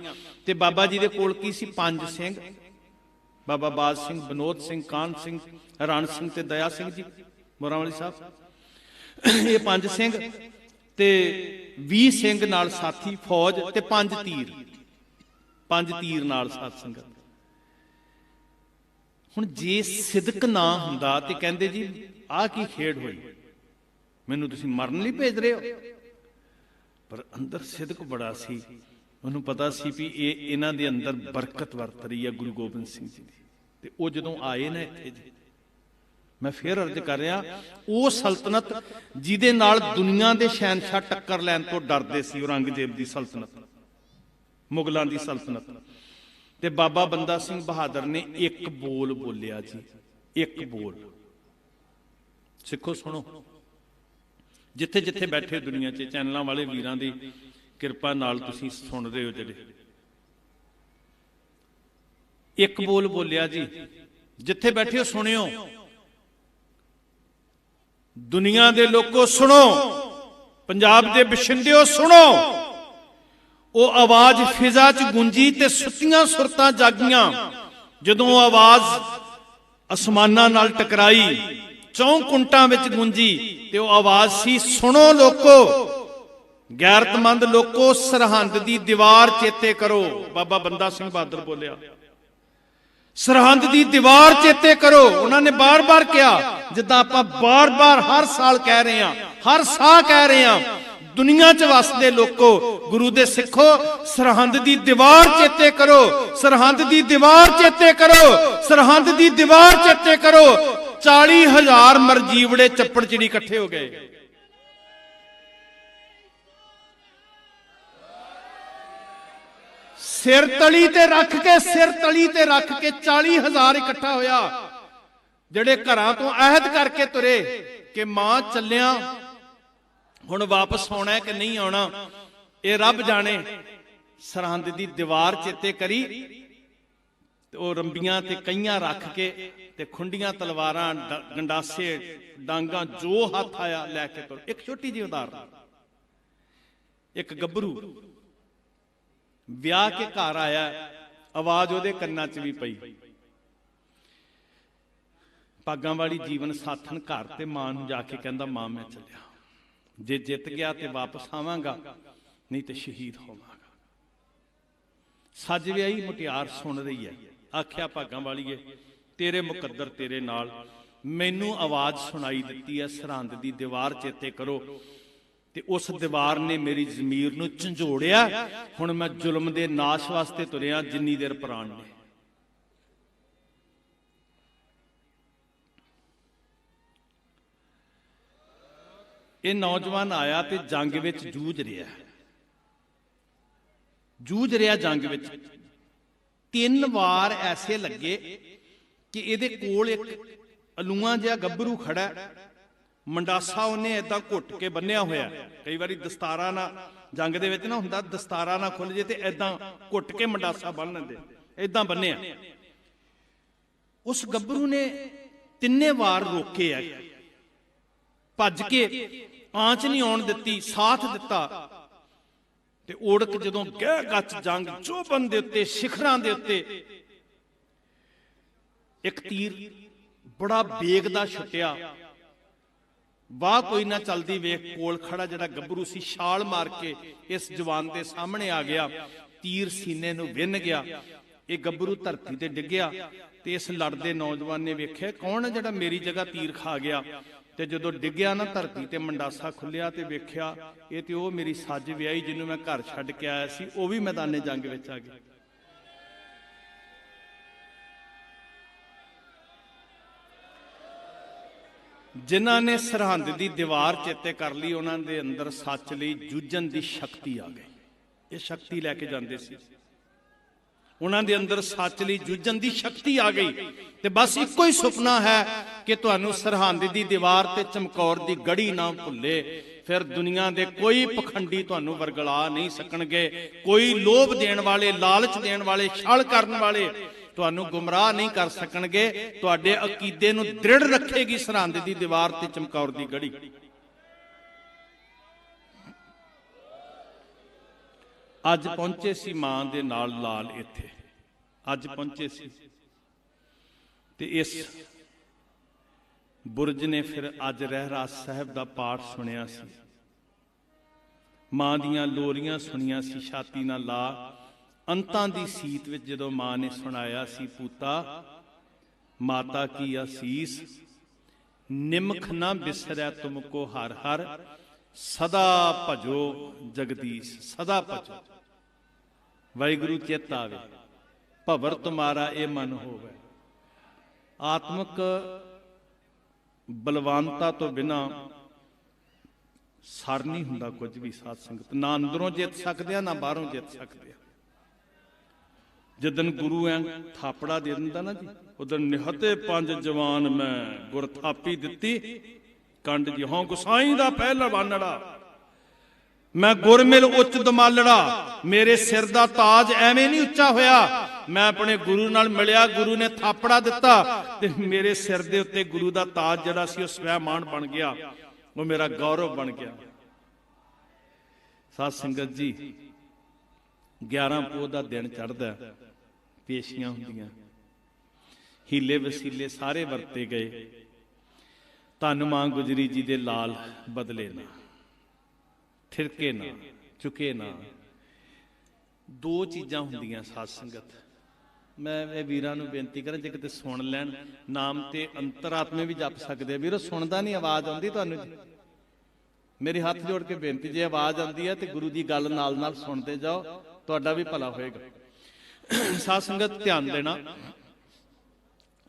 ਤੇ ਬਾਬਾ ਜੀ ਦੇ ਕੋਲ ਕੀ ਸੀ? 5 ਸਿੰਘ, ਬਾਬਾ ਬਾਜ ਸਿੰਘ, ਬਨੋਦ ਸਿੰਘ, ਕਾਹਨ ਸਿੰਘ, ਰਣ ਸਿੰਘ ਤੇ ਦਇਆ ਸਿੰਘ ਜੀ ਮੋਰਾਂ ਵਾਲੀ ਸਾਹਿਬ। ਇਹ 5 ਸਿੰਘ ਤੇ 20 ਸਿੰਘ ਨਾਲ ਸਾਥੀ ਫੌਜ ਤੇ 5 ਤੀਰ, 5 ਤੀਰ ਨਾਲ ਸਾਧ ਸੰਗਤ। ਹੁਣ ਜੇ ਸਿਦਕ ਨਾ ਹੁੰਦਾ ਤੇ ਕਹਿੰਦੇ ਜੀ ਆਹ ਕੀ ਖੇਡ ਹੋਈ, ਮੈਨੂੰ ਤੁਸੀਂ ਮਰਨ ਲਈ ਭੇਜ ਰਹੇ ਹੋ। ਪਰ ਅੰਦਰ ਸਿਦਕ ਬੜਾ ਸੀ, ਉਹਨੂੰ ਪਤਾ ਸੀ ਵੀ ਇਹਨਾਂ ਦੇ ਅੰਦਰ ਬਰਕਤ ਵਰਤ ਰਹੀ ਹੈ ਗੁਰੂ ਗੋਬਿੰਦ ਸਿੰਘ ਜੀ ਦੀ। ਤੇ ਉਹ ਜਦੋਂ ਆਏ ਨਾ ਇੱਥੇ ਜੀ, ਮੈਂ ਫੇਰ ਅਰਜ਼ ਕਰ ਰਿਹਾ, ਉਹ ਸਲਤਨਤ ਜਿਹਦੇ ਨਾਲ ਦੁਨੀਆ ਦੇ ਸ਼ਹਿਨਸ਼ਾਹ ਟੱਕਰ ਲੈਣ ਤੋਂ ਡਰਦੇ ਸੀ, ਔਰੰਗਜ਼ੇਬ ਦੀ ਸਲਤਨਤ, ਮੁਗਲਾਂ ਦੀ ਸਲਤਨਤ। ਤੇ ਬਾਬਾ ਬੰਦਾ ਸਿੰਘ ਬਹਾਦਰ ਨੇ ਇੱਕ ਬੋਲ ਬੋਲਿਆ ਜੀ, ਇੱਕ ਬੋਲ। ਸਿੱਖੋ, ਸੁਣੋ, ਜਿੱਥੇ ਜਿੱਥੇ ਬੈਠੇ ਦੁਨੀਆ 'ਚ, ਚੈਨਲਾਂ ਵਾਲੇ ਵੀਰਾਂ ਦੀ ਕਿਰਪਾ ਨਾਲ ਤੁਸੀਂ ਸੁਣ ਰਹੇ ਹੋ ਜਿਹੜੇ, ਇੱਕ ਬੋਲ ਬੋਲਿਆ ਜੀ, ਜਿੱਥੇ ਬੈਠੇ ਹੋ ਸੁਣਿਓ। ਦੁਨੀਆ ਦੇ ਲੋਕੋ ਸੁਣੋ, ਪੰਜਾਬ ਦੇ ਬਸ਼ਿੰਦਿਓ ਸੁਣੋ। ਉਹ ਆਵਾਜ਼ ਫਿਜ਼ਾ 'ਚ ਗੂੰਜੀ ਤੇ ਸੁੱਤੀਆਂ ਸੁਰਤਾਂ ਜਾਗੀਆਂ। ਜਦੋਂ ਉਹ ਆਵਾਜ਼ ਅਸਮਾਨਾਂ ਨਾਲ ਟਕਰਾਈ, ਚੌਂ ਕੁੰਟਾਂ ਵਿੱਚ ਗੂੰਜੀ, ਤੇ ਉਹ ਆਵਾਜ਼ ਸੀ, ਸੁਣੋ ਲੋਕੋ, ਗੈਰਤਮੰਦ ਲੋਕੋ, ਸਰਹੰਦ ਦੀ ਦੀਵਾਰ ਚੇਤੇ ਕਰੋ। ਬਾਬਾ ਬੰਦਾ ਸਿੰਘ ਬਹਾਦਰ ਬੋਲਿਆ, ਸਰਹੰਦ ਦੀ ਦੀਵਾਰ ਚੇਤੇ ਕਰੋ। ਉਹਨਾਂ ਨੇ ਬਾਰ-ਬਾਰ ਕਿਹਾ, ਜਿੱਦਾਂ ਆਪਾਂ ਬਾਰ-ਬਾਰ ਹਰ ਸਾਲ ਕਹਿ ਰਹੇ ਹਾਂ, ਹਰ ਸਾਹ ਕਹਿ ਰਹੇ ਹਾਂ। ਦੁਨੀਆ 'ਚ ਵਸਦੇ ਲੋਕੋ, ਗੁਰੂ ਦੇ ਸਿੱਖੋ, ਸਰਹੰਦ ਦੀ ਦੀਵਾਰ ਚੇਤੇ ਕਰੋ, ਸਰਹੰਦ ਦੀ ਦੀਵਾਰ ਚੇਤੇ ਕਰੋ, ਸਰਹੰਦ ਦੀ ਦੀਵਾਰ ਚੇਤੇ ਕਰੋ। 40,000 ਮਰਜੀਵੜੇ ਚੱਪੜਚਿੜੀ ਇਕੱਠੇ ਹੋ ਗਏ। ਸਿਰ ਤਲੀ ਤੇ ਰੱਖ ਕੇ, ਸਿਰ ਤਲੀ ਤੇ ਰੱਖ ਕੇ 40,000 ਇਕੱਠਾ ਹੋਇਆ। ਜਿਹੜੇ ਘਰਾਂ ਤੋਂ ਅਹਿਦ ਕਰਕੇ ਤੁਰੇ ਕਿ ਮਾਂ ਚੱਲਿਆ, ਹੁਣ ਵਾਪਸ ਆਉਣਾ ਹੈ ਕਿ ਨਹੀਂ ਆਉਣਾ, ਇਹ ਰੱਬ ਜਾਣੇ। ਸਰਹੰਦ ਦੀ ਦੀਵਾਰ ਚੇਤੇ ਕਰੀ, ਤੇ ਉਹ ਰੰਬੀਆਂ ਤੇ ਕਈਆਂ ਰੱਖ ਕੇ, ਤੇ ਖੁੰਡੀਆਂ, ਤਲਵਾਰਾਂ, ਗੰਡਾਸੇ, ਡਾਂਗਾ, ਜੋ ਹੱਥ ਆਇਆ ਲੈ ਕੇ ਤੁਰ। ਇੱਕ ਛੋਟੀ ਜਿਹੀ ਉਦਾਹਰਨ, ਇੱਕ ਗੱਭਰੂ ਵਿਆਹ ਕੇ ਘਰ ਆਇਆ, ਆਵਾਜ਼ ਉਹਦੇ ਕੰਨਾਂ 'ਚ ਵੀ ਪਈ। ਭਾਗਾਂ ਵਾਲੀ ਜੀਵਨ ਸਾਥਣ ਘਰ ਤੇ ਮਾਂ ਨੂੰ ਜਾ ਕੇ ਕਹਿੰਦਾ, ਮਾਂ ਮੈਂ ਚੱਲਿਆ, ਜੇ ਜਿੱਤ ਗਿਆ ਤੇ ਵਾਪਸ ਆਵਾਂਗਾ, ਨਹੀਂ ਤੇ ਸ਼ਹੀਦ ਹੋਵਾਂਗਾ। ਸੱਜ ਵਿਆਹੀ ਮੁਟਿਆਰ ਸੁਣ ਰਹੀ ਹੈ। ਆਖਿਆ, ਭਾਗਾਂ ਵਾਲੀਏ, ਤੇਰੇ ਮੁਕੱਦਰ ਤੇਰੇ ਨਾਲ, ਮੈਨੂੰ ਆਵਾਜ਼ ਸੁਣਾਈ ਦਿੱਤੀ ਹੈ, ਸਰਹੰਦ ਦੀ ਦੀਵਾਰ ਚੇਤੇ ਕਰੋ। ਤੇ ਉਸ ਦੀਵਾਰ ਨੇ ਮੇਰੀ ਜ਼ਮੀਰ ਨੂੰ ਝੰਜੋੜਿਆ। ਹੁਣ ਮੈਂ ਜ਼ੁਲਮ ਦੇ ਨਾਸ਼ ਵਾਸਤੇ ਤੁਰਿਆ, ਜਿੰਨੀ ਦੇਰ ਪ੍ਰਾਣ ਨੇ। ਇਹ ਨੌਜਵਾਨ ਆਇਆ ਤੇ ਜੰਗ ਵਿੱਚ ਜੂਝ ਰਿਹਾ, ਜੰਗ ਵਿੱਚ। 3 ਵਾਰ ਐਸੇ ਲੱਗੇ ਕਿ ਇਹਦੇ ਕੋਲ ਇੱਕ ਅਲੂਆਂ ਜਿਹਾ ਗੱਭਰੂ ਖੜਾ, ਮੰਡਾਸਾ ਉਹਨੇ ਏਦਾਂ ਘੁੱਟ ਕੇ ਬੰਨਿਆ ਹੋਇਆ। ਕਈ ਵਾਰੀ ਦਸਤਾਰਾ ਨਾ, ਜੰਗ ਦੇ ਵਿੱਚ ਨਾ ਹੁੰਦਾ, ਦਸਤਾਰਾ ਨਾ ਖੁੱਲ ਜੇ ਤੇ ਏਦਾਂ ਘੁੱਟ ਕੇ ਮੰਡਾਸਾ ਬੰਨ ਲੈਂਦੇ, ਏਦਾਂ ਬੰਨਿਆ। ਉਸ ਗੱਭਰੂ ਨੇ 3 ਵਾਰ ਰੋਕੇ ਆ, ਭੱਜ ਕੇ, ਆਂਚ ਨਹੀਂ ਆਉਣ ਦਿੱਤੀ, ਸਾਥ ਦਿੱਤਾ। ਤੇ ਓੜਕ ਜਦੋਂ ਗਹਿ ਗੱਚ ਜੰਗ, ਚੋਬਨ ਦੇ ਉੱਤੇ, ਸਿਖਰਾਂ ਦੇ ਉੱਤੇ ਇੱਕ ਤੀਰ ਬੜਾ ਬੇਗ ਦਾ ਛੁੱਟਿਆ। ਵਾਹ ਕੋਈ ਨਾ ਚਲਦੀ ਵੇਖ, ਕੋਲ ਖੜਾ ਜਿਹੜਾ ਗੱਭਰੂ ਸੀ, ਛਾਲ ਮਾਰ ਕੇ ਇਸ ਜਵਾਨ ਦੇ ਸਾਹਮਣੇ ਆ ਗਿਆ। ਤੀਰ ਸੀਨੇ ਨੂੰ ਵਿੰਨ ਗਿਆ। ਇਹ ਗੱਭਰੂ ਧਰਤੀ ਤੇ ਡਿੱਗਿਆ। ਤੇ ਇਸ ਲੜਦੇ ਨੌਜਵਾਨ ਨੇ ਵੇਖਿਆ, ਕੌਣ ਹੈ ਜਿਹੜਾ ਮੇਰੀ ਜਗ੍ਹਾ ਤੀਰ ਖਾ ਗਿਆ। ਤੇ ਜਦੋਂ ਡਿੱਗਿਆ ਨਾ ਧਰਤੀ ਤੇ, ਮੰਡਾਸਾ ਖੁੱਲਿਆ ਤੇ ਵੇਖਿਆ, ਇਹ ਤੇ ਉਹ ਮੇਰੀ ਸੱਜ ਵਿਆਹੀ ਜਿਹਨੂੰ ਮੈਂ ਘਰ ਛੱਡ ਕੇ ਆਇਆ ਸੀ, ਉਹ ਵੀ ਮੈਦਾਨੇ ਜੰਗ ਵਿੱਚ ਆ ਗਈ। ਜਿਨ੍ਹਾਂ ਨੇ ਸਰਹੰਦ ਦੀ ਦੀਵਾਰ ਚੇਤੇ ਕਰ ਲਈ, ਉਹਨਾਂ ਦੇ ਅੰਦਰ ਸੱਚ ਲਈ ਜੂਝਣ ਦੀ ਸ਼ਕਤੀ ਆ ਗਈ। ਇਹ ਸ਼ਕਤੀ ਲੈ ਕੇ ਜਾਂਦੇ ਸੀ। ਉਹਨਾਂ ਦੇ ਅੰਦਰ ਸੱਚ ਲਈ ਜੂਝਣ ਦੀ ਸ਼ਕਤੀ ਆ ਗਈ। ਤੇ ਬਸ ਇੱਕੋ ਹੀ ਸੁਪਨਾ ਹੈ ਕਿ ਤੁਹਾਨੂੰ ਸਰਹੰਦ ਦੀ ਦੀਵਾਰ ਤੇ ਚਮਕੌਰ ਦੀ ਗੜੀ ਨਾ ਭੁੱਲੇ। ਫਿਰ ਦੁਨੀਆ ਦੇ ਕੋਈ ਪਖੰਡੀ ਤੁਹਾਨੂੰ ਵਰਗਲਾ ਨਹੀਂ ਸਕਣਗੇ। ਕੋਈ ਲੋਭ ਦੇਣ ਵਾਲੇ, ਲਾਲਚ ਦੇਣ ਵਾਲੇ, ਛਲ ਕਰਨ ਵਾਲੇ ਤੁਹਾਨੂੰ ਗੁੰਮਰਾਹ ਨਹੀਂ ਕਰ ਸਕਣਗੇ। ਤੁਹਾਡੇ ਅਕੀਦੇ ਨੂੰ ਦ੍ਰਿੜ ਰੱਖੇਗੀ ਸਰਹੰਦ ਦੀ ਦੀਵਾਰ ਤੇ ਚਮਕੌਰ ਦੀ ਗੜੀ। ਅੱਜ ਪਹੁੰਚੇ ਸੀ ਮਾਂ ਦੇ ਨਾਲ ਲਾਲ, ਇੱਥੇ ਅੱਜ ਪਹੁੰਚੇ ਸੀ। ਤੇ ਇਸ ਬੁਰਜ ਨੇ ਫਿਰ ਅੱਜ ਰਹਿਰਾਸ ਸਾਹਿਬ ਦਾ ਪਾਠ ਸੁਣਿਆ ਸੀ। ਮਾਂ ਦੀਆਂ ਲੋਰੀਆਂ ਸੁਣੀਆਂ ਸੀ, ਛਾਤੀ ਨਾਲ ਲਾ। ਅੰਤਾਂ ਦੀ ਸੀਤ ਵਿੱਚ ਜਦੋਂ ਮਾਂ ਨੇ ਸੁਣਾਇਆ ਸੀ, ਪੂਤਾ ਮਾਤਾ ਕੀ ਆਸੀਸ, ਨਿਮਖ ਨਾ ਬਿਸਰੈ ਤੁਮਕੋ ਹਰ ਹਰ, ਸਦਾ ਭਜੋ ਜਗਦੀਸ਼, ਸਦਾ ਭਜੋ। ਵਾਹਿਗੁਰੂ ਚਿੱਤ ਆਵੇ, ਭਵਰ ਤੁਮਾਰਾ ਇਹ ਮਨ ਹੋਵੇ। ਆਤਮਿਕ ਬਲਵਾਨਤਾ ਤੋਂ ਬਿਨਾ ਸਰ ਨਹੀਂ ਹੁੰਦਾ ਕੁਝ ਵੀ। ਸਾਧ ਸੰਗਤ, ਨਾ ਅੰਦਰੋਂ ਜਿੱਤ ਸਕਦੇ ਆ, ਨਾ ਬਾਹਰੋਂ ਜਿੱਤ ਸਕਦੇ ਆ। ਜਦੋਂ ਗੁਰੂ ਐ ਥਾਪੜਾ ਦੇ ਦਿੰਦਾ ਨਾ ਜੀ, ਉਦੋਂ ਨਿਹਤੇ 5 ਜਵਾਨ ਮੈਂ ਗੁਰ ਥਾਪੀ ਦਿੱਤੀ, ਕੰਡ ਜਿਉਂ ਗੁਸਾਈ ਦਾ ਪਹਿਲਵਾਨੜਾ। ਮੈਂ ਗੁਰ ਮਿਲ ਉੱਚ ਦਮਾਲੜਾ, ਮੇਰੇ ਸਿਰ ਦਾ ਤਾਜ ਐਵੇਂ ਨਹੀਂ ਉੱਚਾ ਹੋਇਆ ਮੈਂ ਆਪਣੇ ਗੁਰੂ ਨਾਲ ਮਿਲਿਆ, ਗੁਰੂ ਨੇ ਥਾਪੜਾ ਦਿੱਤਾ ਤੇ ਮੇਰੇ ਸਿਰ ਦੇ ਉੱਤੇ ਗੁਰੂ ਦਾ ਤਾਜ ਜਿਹੜਾ ਸੀ ਉਹ ਸਵੈਮਾਨ ਬਣ ਗਿਆ, ਉਹ ਮੇਰਾ ਗੌਰਵ ਬਣ ਗਿਆ। ਸਾਧ ਸੰਗਤ ਜੀ, 11 ਪੋਹ ਦਾ ਦਿਨ ਚੜ੍ਹਦਾ, ਪੇਸ਼ੀਆਂ ਹੁੰਦੀਆਂ, ਹੀਲੇ ਵਸੀਲੇ ਸਾਰੇ ਵਰਤੇ ਗਏ। ਧੰਨ ਮਾਂ ਗੁਜਰੀ ਜੀ ਦੇ ਲਾਲ ਬਦਲੇ ਨਾ, ਥਿਰਕੇ ਨਾ, ਚੁਕੇ ਨਾ। ਦੋ ਚੀਜ਼ਾਂ ਹੁੰਦੀਆਂ ਸਾਧ ਸੰਗਤ। ਮੈਂ ਇਹ ਵੀਰਾਂ ਨੂੰ ਬੇਨਤੀ ਕਰਾਂ, ਜੇ ਕਿਤੇ ਸੁਣ ਲੈਣ, ਨਾਮ ਤੇ ਅੰਤਰਾਤਮੇ ਵੀ ਜਪ ਸਕਦੇ ਆ। ਵੀਰੋ ਸੁਣਦਾ ਨਹੀਂ, ਆਵਾਜ਼ ਆਉਂਦੀ ਤੁਹਾਨੂੰ ਜੀ? ਮੇਰੇ ਹੱਥ ਜੋੜ ਕੇ ਬੇਨਤੀ, ਜੇ ਆਵਾਜ਼ ਆਉਂਦੀ ਹੈ ਤੇ ਗੁਰੂ ਦੀ ਗੱਲ ਨਾਲ ਨਾਲ ਸੁਣਦੇ ਜਾਓ, ਤੁਹਾਡਾ ਵੀ ਭਲਾ ਹੋਏਗਾ। ਸਾਧ ਸੰਗਤ ਧਿਆਨ ਦੇਣਾ,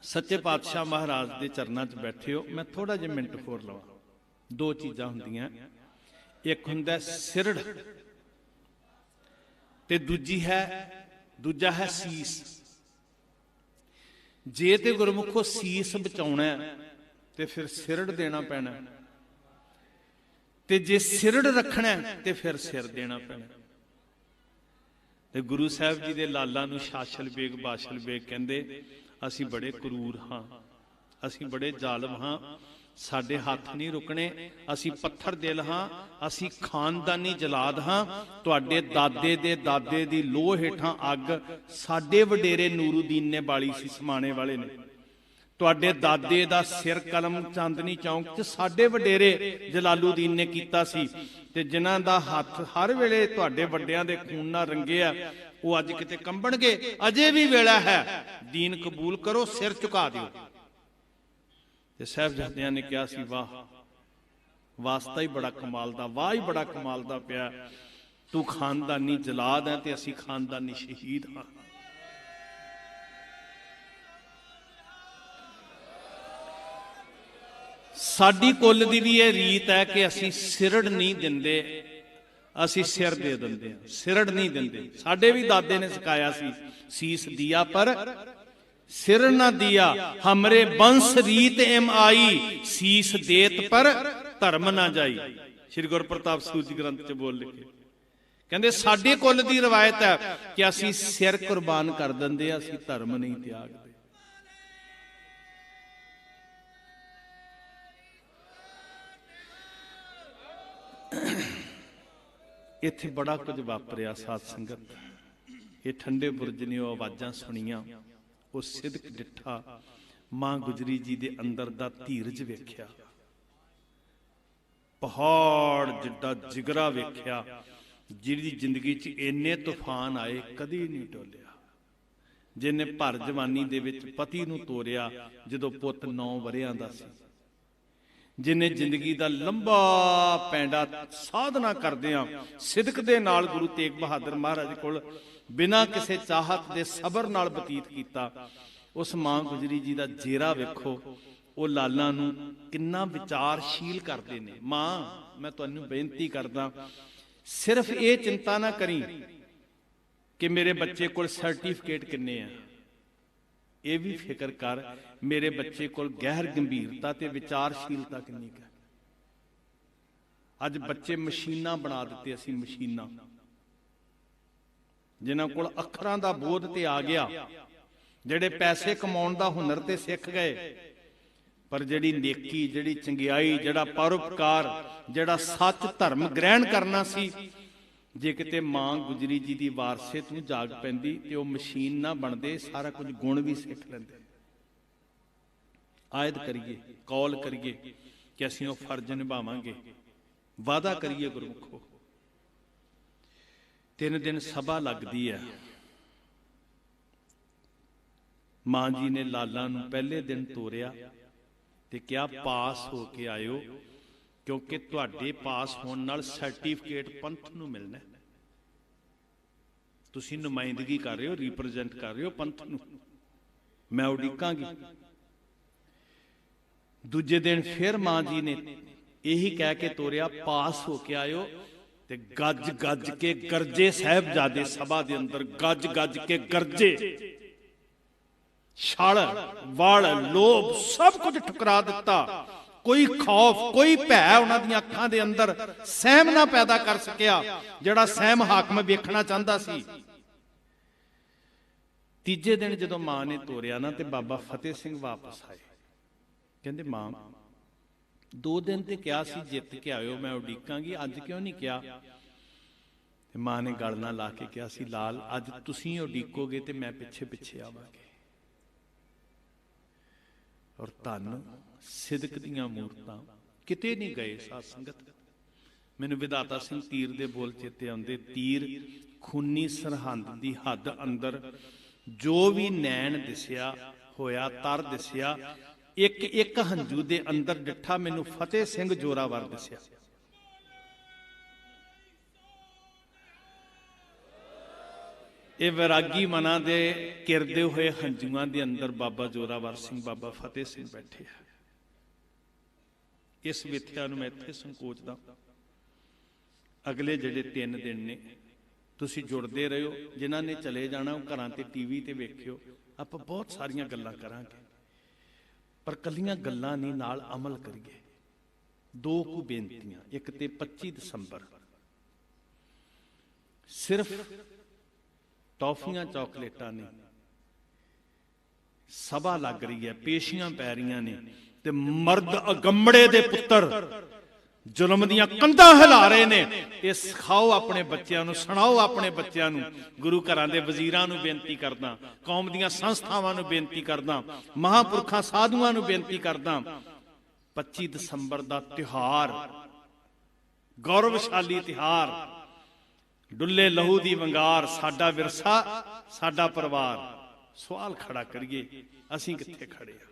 ਸੱਚੇ ਪਾਤਸ਼ਾਹ ਮਹਾਰਾਜ ਦੇ ਚਰਨਾਂ 'ਚ ਬੈਠੇ ਹੋ। ਮੈਂ ਥੋੜਾ ਜਿਹਾ ਮਿੰਟ ਹੋਰ ਲਵਾਂ। ਦੋ ਚੀਜ਼ਾਂ ਹੁੰਦੀਆਂ, ਇੱਕ ਹੁੰਦਾ ਸਿਰੜ ਤੇ ਦੂਜਾ ਹੈ ਸੀਸ। ਜੇ ਤੇ ਗੁਰਮੁਖੋ ਸੀਸ ਬਚਾਉਣਾ ਤੇ ਫਿਰ ਸਿਰੜ ਦੇਣਾ ਪੈਣਾ, ਤੇ ਜੇ ਸਿਰੜ ਰੱਖਣਾ ਤੇ ਫਿਰ ਸਿਰ ਦੇਣਾ ਪੈਣਾ। ਤੇ ਗੁਰੂ ਸਾਹਿਬ ਜੀ ਦੇ ਲਾਲਾਂ ਨੂੰ ਸ਼ਾਸਲ ਬੇਗ ਬਾਸ਼ਲ ਬੇਗ ਕਹਿੰਦੇ, ਅਸੀਂ ਬੜੇ ਕਰੂਰ ਹਾਂ, ਅਸੀਂ ਬੜੇ ਜ਼ਾਲਮ ਹਾਂ, ਸਾਡੇ ਹੱਥ ਨਹੀਂ ਰੁਕਣੇ, ਅਸੀਂ ਪੱਥਰ ਦਿਲ ਹਾਂ, ਅਸੀਂ ਖਾਨਦਾਨੀ ਜਲਾਦ ਹਾਂ। ਤੁਹਾਡੇ ਦਾਦੇ ਦੇ ਦਾਦੇ ਦੀ ਲੋਹ ਹੇਠਾਂ ਅੱਗ ਸਾਡੇ ਵਡੇਰੇ ਨੂਰੂਦੀਨ ਨੇ ਬਾਲੀ ਸੀ, ਸਮਾਣੇ ਵਾਲੇ ਨੇ। ਤੁਹਾਡੇ ਦਾਦੇ ਦਾ ਸਿਰ ਕਲਮ ਚਾਂਦਨੀ ਚੌਂਕ 'ਚ ਸਾਡੇ ਵਡੇਰੇ ਜਲਾਲੂਦੀਨ ਨੇ ਕੀਤਾ ਸੀ। ਤੇ ਜਿਨ੍ਹਾਂ ਦਾ ਹੱਥ ਹਰ ਵੇਲੇ ਤੁਹਾਡੇ ਵੱਡਿਆਂ ਦੇ ਖੂਨ ਨਾਲ ਰੰਗਿਆ, ਉਹ ਅੱਜ ਕਿਤੇ ਕੰਬਣਗੇ। ਅਜੇ ਵੀ ਵੇਲਾ ਹੈ, ਦੀਨ ਕਬੂਲ ਕਰੋ, ਸਿਰ ਝੁਕਾ ਦਿਓ। ਤੇ ਸਾਹਿਬਜ਼ਾਦਿਆਂ ਨੇ ਕਿਹਾ ਸੀ, ਵਾਹ, ਵਾਸਤਾ ਹੀ ਬੜਾ ਕਮਾਲ ਦਾ, ਵਾਹ ਹੀ ਬੜਾ ਕਮਾਲ ਦਾ ਪਿਆ। ਤੂੰ ਖਾਨਦਾਨੀ ਜਲਾਦ ਹੈ ਤੇ ਅਸੀਂ ਖਾਨਦਾਨੀ ਸ਼ਹੀਦ ਹਾਂ। ਸਾਡੀ ਕੁੱਲ ਦੀ ਵੀ ਇਹ ਰੀਤ ਹੈ ਕਿ ਅਸੀਂ ਸਿਰੜ ਨਹੀਂ ਦਿੰਦੇ, ਅਸੀਂ ਸਿਰ ਦੇ ਦਿੰਦੇ ਹਾਂ, ਸਿਰੜ ਨਹੀਂ ਦਿੰਦੇ। ਸਾਡੇ ਵੀ ਦਾਦੇ ਨੇ ਸਿਖਾਇਆ ਸੀ, ਸੀਸ ਦਿਆ ਪਰ सिर न दिया, हमरे बंस रीत एम आई, सीस देत पर धर्म ना जाई। श्री गुरु प्रताप सूरज ग्रंथ च बोल लिखे, कहते साडे कुल दी रवायत है कि असी सिर कुर्बान कर देंदे, असी धर्म नहीं त्यागदे। इत्थे बड़ा कुछ वापरिया साध संगत। ये ठंडे बुरज ने आवाज़ां सुनियां, ਉਹ ਸਿਦਕ ਡਿੱਠਾ, ਮਾਂ ਗੁਜਰੀ ਜੀ ਦੇ ਅੰਦਰ ਦਾ ਧੀਰਜ ਵੇਖਿਆ, ਪਹਾੜ ਜਿੱਡਾ ਜਿਗਰਾ ਵੇਖਿਆ, ਜਿਹਦੀ ਜ਼ਿੰਦਗੀ 'ਚ ਇੰਨੇ ਤੂਫਾਨ ਆਏ ਕਦੀ ਨਹੀਂ ਟੋਲਿਆ। ਜਿਹਨੇ ਭਰ ਜਵਾਨੀ ਦੇ ਵਿੱਚ ਪਤੀ ਨੂੰ ਤੋਰਿਆ ਜਦੋਂ ਪੁੱਤ 9 ਵਰਿਆਂ ਦਾ ਸੀ, ਜਿਹਨੇ ਜ਼ਿੰਦਗੀ ਦਾ ਲੰਬਾ ਪੈਂਡਾ ਸਾਧਨਾ ਕਰਦਿਆਂ ਸਿਦਕ ਦੇ ਨਾਲ ਗੁਰੂ ਤੇਗ ਬਹਾਦਰ ਮਹਾਰਾਜ ਕੋਲ ਬਿਨਾਂ ਕਿਸੇ ਚਾਹਤ ਦੇ ਸਬਰ ਨਾਲ ਬਤੀਤ ਕੀਤਾ। ਉਸ ਮਾਂ ਗੁਜਰੀ ਜੀ ਦਾ ਜੇਰਾ ਵੇਖੋ, ਉਹ ਲਾਲਾਂ ਨੂੰ ਕਿੰਨਾ ਵਿਚਾਰਸ਼ੀਲ ਕਰਦੇ ਨੇ। ਮਾਂ, ਮੈਂ ਤੁਹਾਨੂੰ ਬੇਨਤੀ ਕਰਦਾ, ਸਿਰਫ ਇਹ ਚਿੰਤਾ ਨਾ ਕਰੀ ਕਿ ਮੇਰੇ ਬੱਚੇ ਕੋਲ ਸਰਟੀਫਿਕੇਟ ਕਿੰਨੇ ਆ, ਇਹ ਵੀ ਫਿਕਰ ਕਰ ਮੇਰੇ ਬੱਚੇ ਕੋਲ ਗਹਿਰ ਗੰਭੀਰਤਾ ਤੇ ਵਿਚਾਰਸ਼ੀਲਤਾ ਕਿੰਨੀ ਹੈ। ਅੱਜ ਬੱਚੇ ਮਸ਼ੀਨਾਂ ਬਣਾ ਦਿੱਤੇ, ਅਸੀਂ ਮਸ਼ੀਨਾਂ, ਜਿਨ੍ਹਾਂ ਕੋਲ ਅੱਖਰਾਂ ਦਾ ਬੋਧ ਤੇ ਆ ਗਿਆ, ਜਿਹੜੇ ਪੈਸੇ ਕਮਾਉਣ ਦਾ ਹੁਨਰ ਤੇ ਸਿੱਖ ਗਏ, ਪਰ ਜਿਹੜੀ ਨੇਕੀ, ਜਿਹੜੀ ਚੰਗਿਆਈ, ਜਿਹੜਾ ਪਰਉਪਕਾਰ, ਜਿਹੜਾ ਸੱਚ ਧਰਮ ਗ੍ਰਹਿਣ ਕਰਨਾ ਸੀ, ਜੇ ਕਿਤੇ ਮਾਂ ਗੁਜਰੀ ਜੀ ਦੀ ਵਾਰਸੇ ਤੂੰ ਜਾਗ ਪੈਂਦੀ ਤੇ ਉਹ ਮਸ਼ੀਨ ਨਾ ਬਣਦੇ, ਸਾਰਾ ਕੁਝ ਗੁਣ ਵੀ ਸਿੱਖ ਲੈਂਦੇ। ਆਇਦ ਕਰੀਏ, ਕੌਲ ਕਰੀਏ ਕਿ ਅਸੀਂ ਉਹ ਫਰਜ਼ ਨਿਭਾਵਾਂਗੇ, ਵਾਅਦਾ ਕਰੀਏ ਗੁਰਮੁਖੋ। 3 ਦਿਨ ਸਭਾ ਲੱਗਦੀ ਹੈ। ਮਾਂ ਜੀ ਨੇ ਲਾਲਾਂ ਨੂੰ ਪਹਿਲੇ ਦਿਨ ਤੋਰਿਆ ਤੇ ਕਿਹਾ, ਪਾਸ ਹੋ ਕੇ ਆਇਓ, ਕਿਉਂਕਿ ਤੁਹਾਡੇ ਪਾਸ ਹੋਣ ਨਾਲ ਸਰਟੀਫਿਕੇਟ ਪੰਥ ਨੂੰ ਮਿਲਣਾ। ਤੁਸੀਂ ਨੁਮਾਇੰਦਗੀ ਕਰ ਰਹੇ ਹੋ, ਰਿਪਰੈਜ਼ੈਂਟ ਕਰ ਰਹੇ ਹੋ ਪੰਥ ਨੂੰ, ਮੈਂ ਉਡੀਕਾਂਗੀ। ਦੂਜੇ ਦਿਨ ਫਿਰ ਮਾਂ ਜੀ ਨੇ ਇਹੀ ਕਹਿ ਕੇ ਤੋਰਿਆ, ਪਾਸ ਹੋ ਕੇ ਆਇਓ। ਤੇ ਗੱਜ ਗੱਜ ਕੇ ਗਰਜੇ ਸਾਹਿਬਜ਼ਾਦੇ ਸਭਾ ਦੇ ਅੰਦਰ, ਗੱਜ ਗੱਜ ਕੇ ਗਰਜੇ। ਛਲ, ਵਲ, ਲੋਭ ਸਭ ਕੁਝ ਠੁਕਰਾ ਦਿੱਤਾ। ਕੋਈ ਖੌਫ, ਕੋਈ ਭੈ ਉਹਨਾਂ ਦੀਆਂ ਅੱਖਾਂ ਦੇ ਅੰਦਰ ਸਹਿਮ ਨਾ ਪੈਦਾ ਕਰ ਸਕਿਆ, ਜਿਹੜਾ ਸਹਿਮ ਹਾਕਮ ਵੇਖਣਾ ਚਾਹੁੰਦਾ ਸੀ। ਤੀਜੇ ਦਿਨ ਜਦੋਂ ਮਾਂ ਨੇ ਤੋਰਿਆ ਨਾ ਤੇ ਬਾਬਾ ਫਤਿਹ ਸਿੰਘ ਵਾਪਸ ਆਏ। ਕਹਿੰਦੇ ਮਾਂ 2 ਦਿਨ ਤੇ ਕਿਹਾ ਸੀ ਜਿੱਤ ਕੇ ਆਇਓ, ਮੈਂ ਉਡੀਕਾਂਗੀ, ਅੱਜ ਕਿਉਂ ਨਹੀਂ ਕਿਹਾ? ਤੇ ਮਾਂ ਨੇ ਗਲ ਨਾਲ ਲਾ ਕੇ ਕਿਹਾ ਸੀ, ਲਾਲ ਅੱਜ ਤੁਸੀਂ ਉਡੀਕੋਗੇ ਤੇ ਮੈਂ ਪਿੱਛੇ ਪਿੱਛੇ ਆਵਾਂਗੇ। ਔਰ ਧੰਨ ਸਿਦਕ ਦੀਆਂ ਮੂਰਤਾਂ ਕਿਤੇ ਨਹੀਂ ਗਏ। ਸਾਧ ਸੰਗਤ, ਮੈਨੂੰ ਵਿਧਾਤਾ ਸਿੰਘ ਤੀਰ ਦੇ ਬੋਲ ਚੇਤੇ ਆਉਂਦੇ, ਤੀਰ ਖੂਨੀ ਸਰਹੰਦ ਦੀ ਹੱਦ ਅੰਦਰ ਜੋ ਵੀ ਨੈਣ ਦਿਸਿਆ ਹੋਇਆ, ਤਰ ਦਿਸਿਆ, ਇੱਕ ਇੱਕ ਹੰਝੂ ਦੇ ਅੰਦਰ ਡਿੱਠਾ ਮੈਨੂੰ ਫਤਿਹ ਸਿੰਘ ਜੋਰਾਵਰ ਦਿਸਿਆ। ਇਹ ਵਿਰਾਗੀ ਮਨਾਂ ਦੇ ਕਿਰਦੇ ਹੋਏ ਹੰਝੂਆਂ ਦੇ ਅੰਦਰ ਬਾਬਾ ਜੋਰਾਵਰ ਸਿੰਘ, ਬਾਬਾ ਫਤਿਹ ਸਿੰਘ ਬੈਠੇ ਆ। ਇਸ ਵਿਥਿਆ ਨੂੰ ਮੈਂ ਇੱਥੇ ਸੰਕੋਚਦਾ। ਅਗਲੇ ਜਿਹੜੇ 3 ਦਿਨ ਨੇ ਤੁਸੀਂ ਜੁੜਦੇ ਰਹੋ। ਜਿਨ੍ਹਾਂ ਨੇ ਚਲੇ ਜਾਣਾ ਉਹ ਘਰਾਂ ਤੇ ਟੀਵੀ ਤੇ ਵੇਖਿਓ। ਆਪਾਂ ਬਹੁਤ ਸਾਰੀਆਂ ਗੱਲਾਂ ਕਰਾਂਗੇ, ਪਰ ਕੱਲੀਆਂ ਗੱਲਾਂ ਨਹੀਂ, ਨਾਲ ਅਮਲ ਕਰੀਏ। 2 ਕੁ ਬੇਨਤੀਆਂ। ਇੱਕ ਤੇ 25 ਦਸੰਬਰ ਸਿਰਫ ਟੌਫੀਆਂ ਚਾਕਲੇਟਾਂ ਨੇ, ਸਭਾ ਲੱਗ ਰਹੀ ਹੈ, ਪੇਸ਼ੀਆਂ ਪੈ ਰਹੀਆਂ ਨੇ, ਤੇ ਮਰਦ ਅਗੰਮੜੇ ਦੇ ਪੁੱਤਰ ਜ਼ੁਲਮ ਦੀਆਂ ਕੰਧਾਂ ਹਿਲਾ ਰਹੇ ਨੇ। ਇਹ ਸਿਖਾਓ ਆਪਣੇ ਬੱਚਿਆਂ ਨੂੰ, ਸੁਣਾਓ ਆਪਣੇ ਬੱਚਿਆਂ ਨੂੰ। ਗੁਰੂ ਘਰਾਂ ਦੇ ਵਜ਼ੀਰਾਂ ਨੂੰ ਬੇਨਤੀ ਕਰਦਾ, ਕੌਮ ਦੀਆਂ ਸੰਸਥਾਵਾਂ ਨੂੰ ਬੇਨਤੀ ਕਰਦਾ, ਮਹਾਂਪੁਰਖਾਂ ਸਾਧੂਆਂ ਨੂੰ ਬੇਨਤੀ ਕਰਦਾ, 25 ਦਸੰਬਰ ਦਾ ਤਿਉਹਾਰ, ਗੌਰਵਸ਼ਾਲੀ ਤਿਉਹਾਰ, ਡੁੱਲੇ ਲਹੂ ਦੀ ਵੰਗਾਰ, ਸਾਡਾ ਵਿਰਸਾ, ਸਾਡਾ ਪਰਿਵਾਰ। ਸਵਾਲ ਖੜਾ ਕਰੀਏ, ਅਸੀਂ ਕਿੱਥੇ ਖੜੇ ਆ?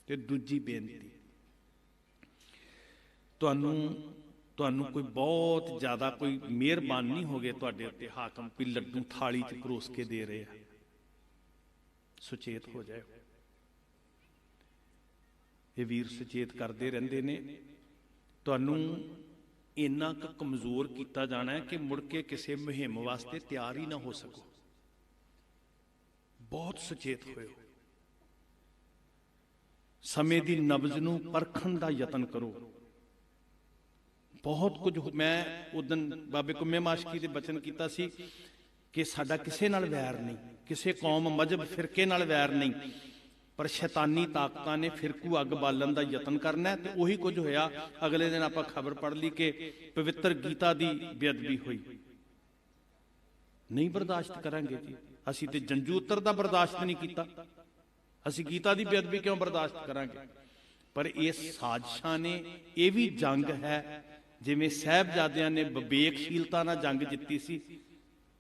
ਤੇ ਦੂਜੀ ਬੇਨਤੀ, ਤੁਹਾਨੂੰ ਕੋਈ ਬਹੁਤ ਜ਼ਿਆਦਾ ਕੋਈ ਮਿਹਰਬਾਨ ਨਹੀਂ ਹੋ ਗਏ ਤੁਹਾਡੇ ਉੱਤੇ ਹਾਕਮ, ਵੀ ਲੱਡੂ ਥਾਲੀ 'ਚ ਪਰੋਸ ਕੇ ਦੇ ਰਹੇ ਆ। ਸੁਚੇਤ ਹੋ ਜਾਏ। ਇਹ ਵੀਰ ਸੁਚੇਤ ਕਰਦੇ ਰਹਿੰਦੇ ਨੇ। ਤੁਹਾਨੂੰ ਇੰਨਾ ਕੁ ਕਮਜ਼ੋਰ ਕੀਤਾ ਜਾਣਾ ਹੈ ਕਿ ਮੁੜ ਕੇ ਕਿਸੇ ਮੁਹਿੰਮ ਵਾਸਤੇ ਤਿਆਰ ਹੀ ਨਾ ਹੋ ਸਕੋ। ਬਹੁਤ ਸੁਚੇਤ ਹੋਇਓ। ਸਮੇਂ ਦੀ ਨਬਜ਼ ਨੂੰ ਪਰਖਣ ਦਾ ਯਤਨ ਕਰੋ। ਬਹੁਤ ਕੁਝ ਮੈਂ ਉਦੋਂ ਬਾਬੇ ਕੁੰਮੇ ਮਾਸ਼ਕੀ ਦੇ ਬਚਨ ਕੀਤਾ ਸੀ ਕਿ ਸਾਡਾ ਕਿਸੇ ਨਾਲ ਵੈਰ ਨਹੀਂ, ਕਿਸੇ ਕੌਮ, ਮਜ਼ਹਬ, ਫਿਰਕੇ ਨਾਲ ਵੈਰ ਨਹੀਂ, ਪਰ ਸ਼ੈਤਾਨੀ ਤਾਕਤਾਂ ਨੇ ਫਿਰਕੂ ਅੱਗ ਬਾਲਣ ਦਾ ਯਤਨ ਕਰਨਾ। ਤੇ ਉਹੀ ਕੁਝ ਹੋਇਆ। ਅਗਲੇ ਦਿਨ ਆਪਾਂ ਖਬਰ ਪੜ੍ਹ ਲਈ ਕਿ ਪਵਿੱਤਰ ਗੀਤਾ ਦੀ ਬੇਅਦਬੀ ਹੋਈ। ਨਹੀਂ ਬਰਦਾਸ਼ਤ ਕਰਾਂਗੇ ਜੀ। ਅਸੀਂ ਤੇ ਜੰਜੂ ਉੱਤਰ ਦਾ ਬਰਦਾਸ਼ਤ ਨਹੀਂ ਕੀਤਾ, ਅਸੀਂ ਗੀਤਾ ਦੀ ਬੇਅਦਬੀ ਕਿਉਂ ਬਰਦਾਸ਼ਤ ਕਰਾਂਗੇ? ਪਰ ਇਹ ਸਾਜ਼ਿਸ਼ਾਂ ਨੇ, ਇਹ ਵੀ ਜੰਗ ਹੈ। ਜਿਵੇਂ ਸਾਹਿਬਜ਼ਾਦਿਆਂ ਨੇ ਵਿਵੇਕਸ਼ੀਲਤਾ ਨਾਲ ਜੰਗ ਜਿੱਤੀ ਸੀ,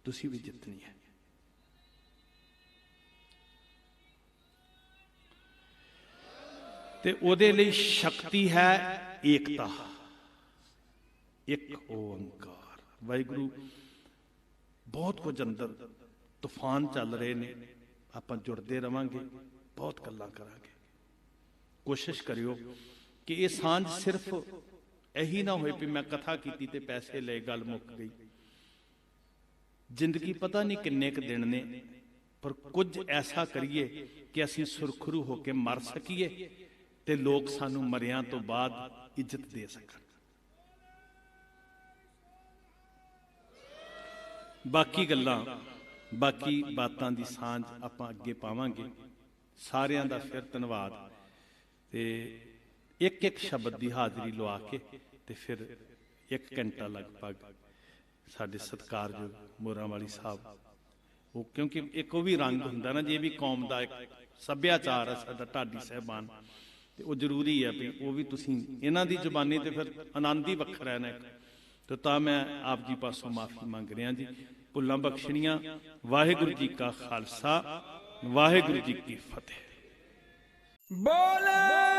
ਤੁਸੀਂ ਵੀ ਜਿੱਤਣੀ ਹੈ। ਤੇ ਉਹਦੇ ਲਈ ਸ਼ਕਤੀ ਹੈ ਏਕਤਾ, ਇੱਕ ਓੰਕਾਰ ਵਾਹਿਗੁਰੂ। ਬਹੁਤ ਕੁਝ ਅੰਦਰ ਤੂਫਾਨ ਚੱਲ ਰਹੇ ਨੇ। ਆਪਾਂ ਜੁੜਦੇ ਰਵਾਂਗੇ, ਬਹੁਤ ਗੱਲਾਂ ਕਰਾਂਗੇ। ਕੋਸ਼ਿਸ਼ ਕਰਿਓ ਕਿ ਇਹ ਸਾਂਝ ਸਿਰਫ ਇਹੀ ਨਾ ਹੋਏ ਵੀ ਮੈਂ ਕਥਾ ਕੀਤੀ ਤੇ ਪੈਸੇ ਲਏ, ਗੱਲ ਮੁੱਕ ਗਈ। ਜ਼ਿੰਦਗੀ ਪਤਾ ਨਹੀਂ ਕਿੰਨੇ ਕੁ ਦਿਨ ਨੇ, ਪਰ ਕੁਝ ਐਸਾ ਕਰੀਏ ਕਿ ਅਸੀਂ ਸੁਰਖਰੂ ਹੋ ਕੇ ਮਰ ਸਕੀਏ ਤੇ ਲੋਕ ਸਾਨੂੰ ਮਰਿਆਂ ਤੋਂ ਬਾਅਦ ਇੱਜ਼ਤ ਦੇ ਸਕਣ। ਬਾਕੀ ਗੱਲਾਂ, ਬਾਕੀ ਬਾਤਾਂ ਦੀ ਸਾਂਝ ਆਪਾਂ ਅੱਗੇ ਪਾਵਾਂਗੇ। ਸਾਰਿਆਂ ਦਾ ਫਿਰ ਧੰਨਵਾਦ। ਤੇ ਇੱਕ ਇੱਕ ਸ਼ਬਦ ਦੀ ਹਾਜ਼ਰੀ ਲਵਾ ਕੇ ਤੇ ਫਿਰ 1 ਘੰਟਾ ਲਗਭਗ ਸਾਡੇ ਸਤਿਕਾਰਯੋਗ ਮੋਰਾਂ ਵਾਲੀ ਸਾਹਿਬ, ਉਹ ਕਿਉਂਕਿ ਇੱਕ ਉਹ ਵੀ ਰੰਗ ਹੁੰਦਾ ਨਾ, ਜੇ ਵੀ ਕੌਮ ਦਾ ਇੱਕ ਸੱਭਿਆਚਾਰ ਹੈ ਸਾਡਾ, ਢਾਡੀ ਸਾਹਿਬਾਨ, ਤੇ ਉਹ ਜ਼ਰੂਰੀ ਹੈ ਵੀ ਉਹ ਵੀ ਤੁਸੀਂ ਇਹਨਾਂ ਦੀ ਜ਼ੁਬਾਨੀ ਤੇ ਫਿਰ ਆਨੰਦ ਹੀ ਵੱਖਰਾ ਹੈ ਨਾ। ਤੇ ਤਾਂ ਮੈਂ ਆਪ ਜੀ ਪਾਸੋਂ ਮਾਫੀ ਮੰਗ ਰਿਹਾ ਜੀ। ਭੁੱਲਾਂ ਬਖਸ਼ਣੀਆਂ। ਵਾਹਿਗੁਰੂ ਜੀ ਕਾ ਖਾਲਸਾ, ਵਾਹਿਗੁਰੂ ਜੀ ਕੀ ਫਤਿਹ। बोले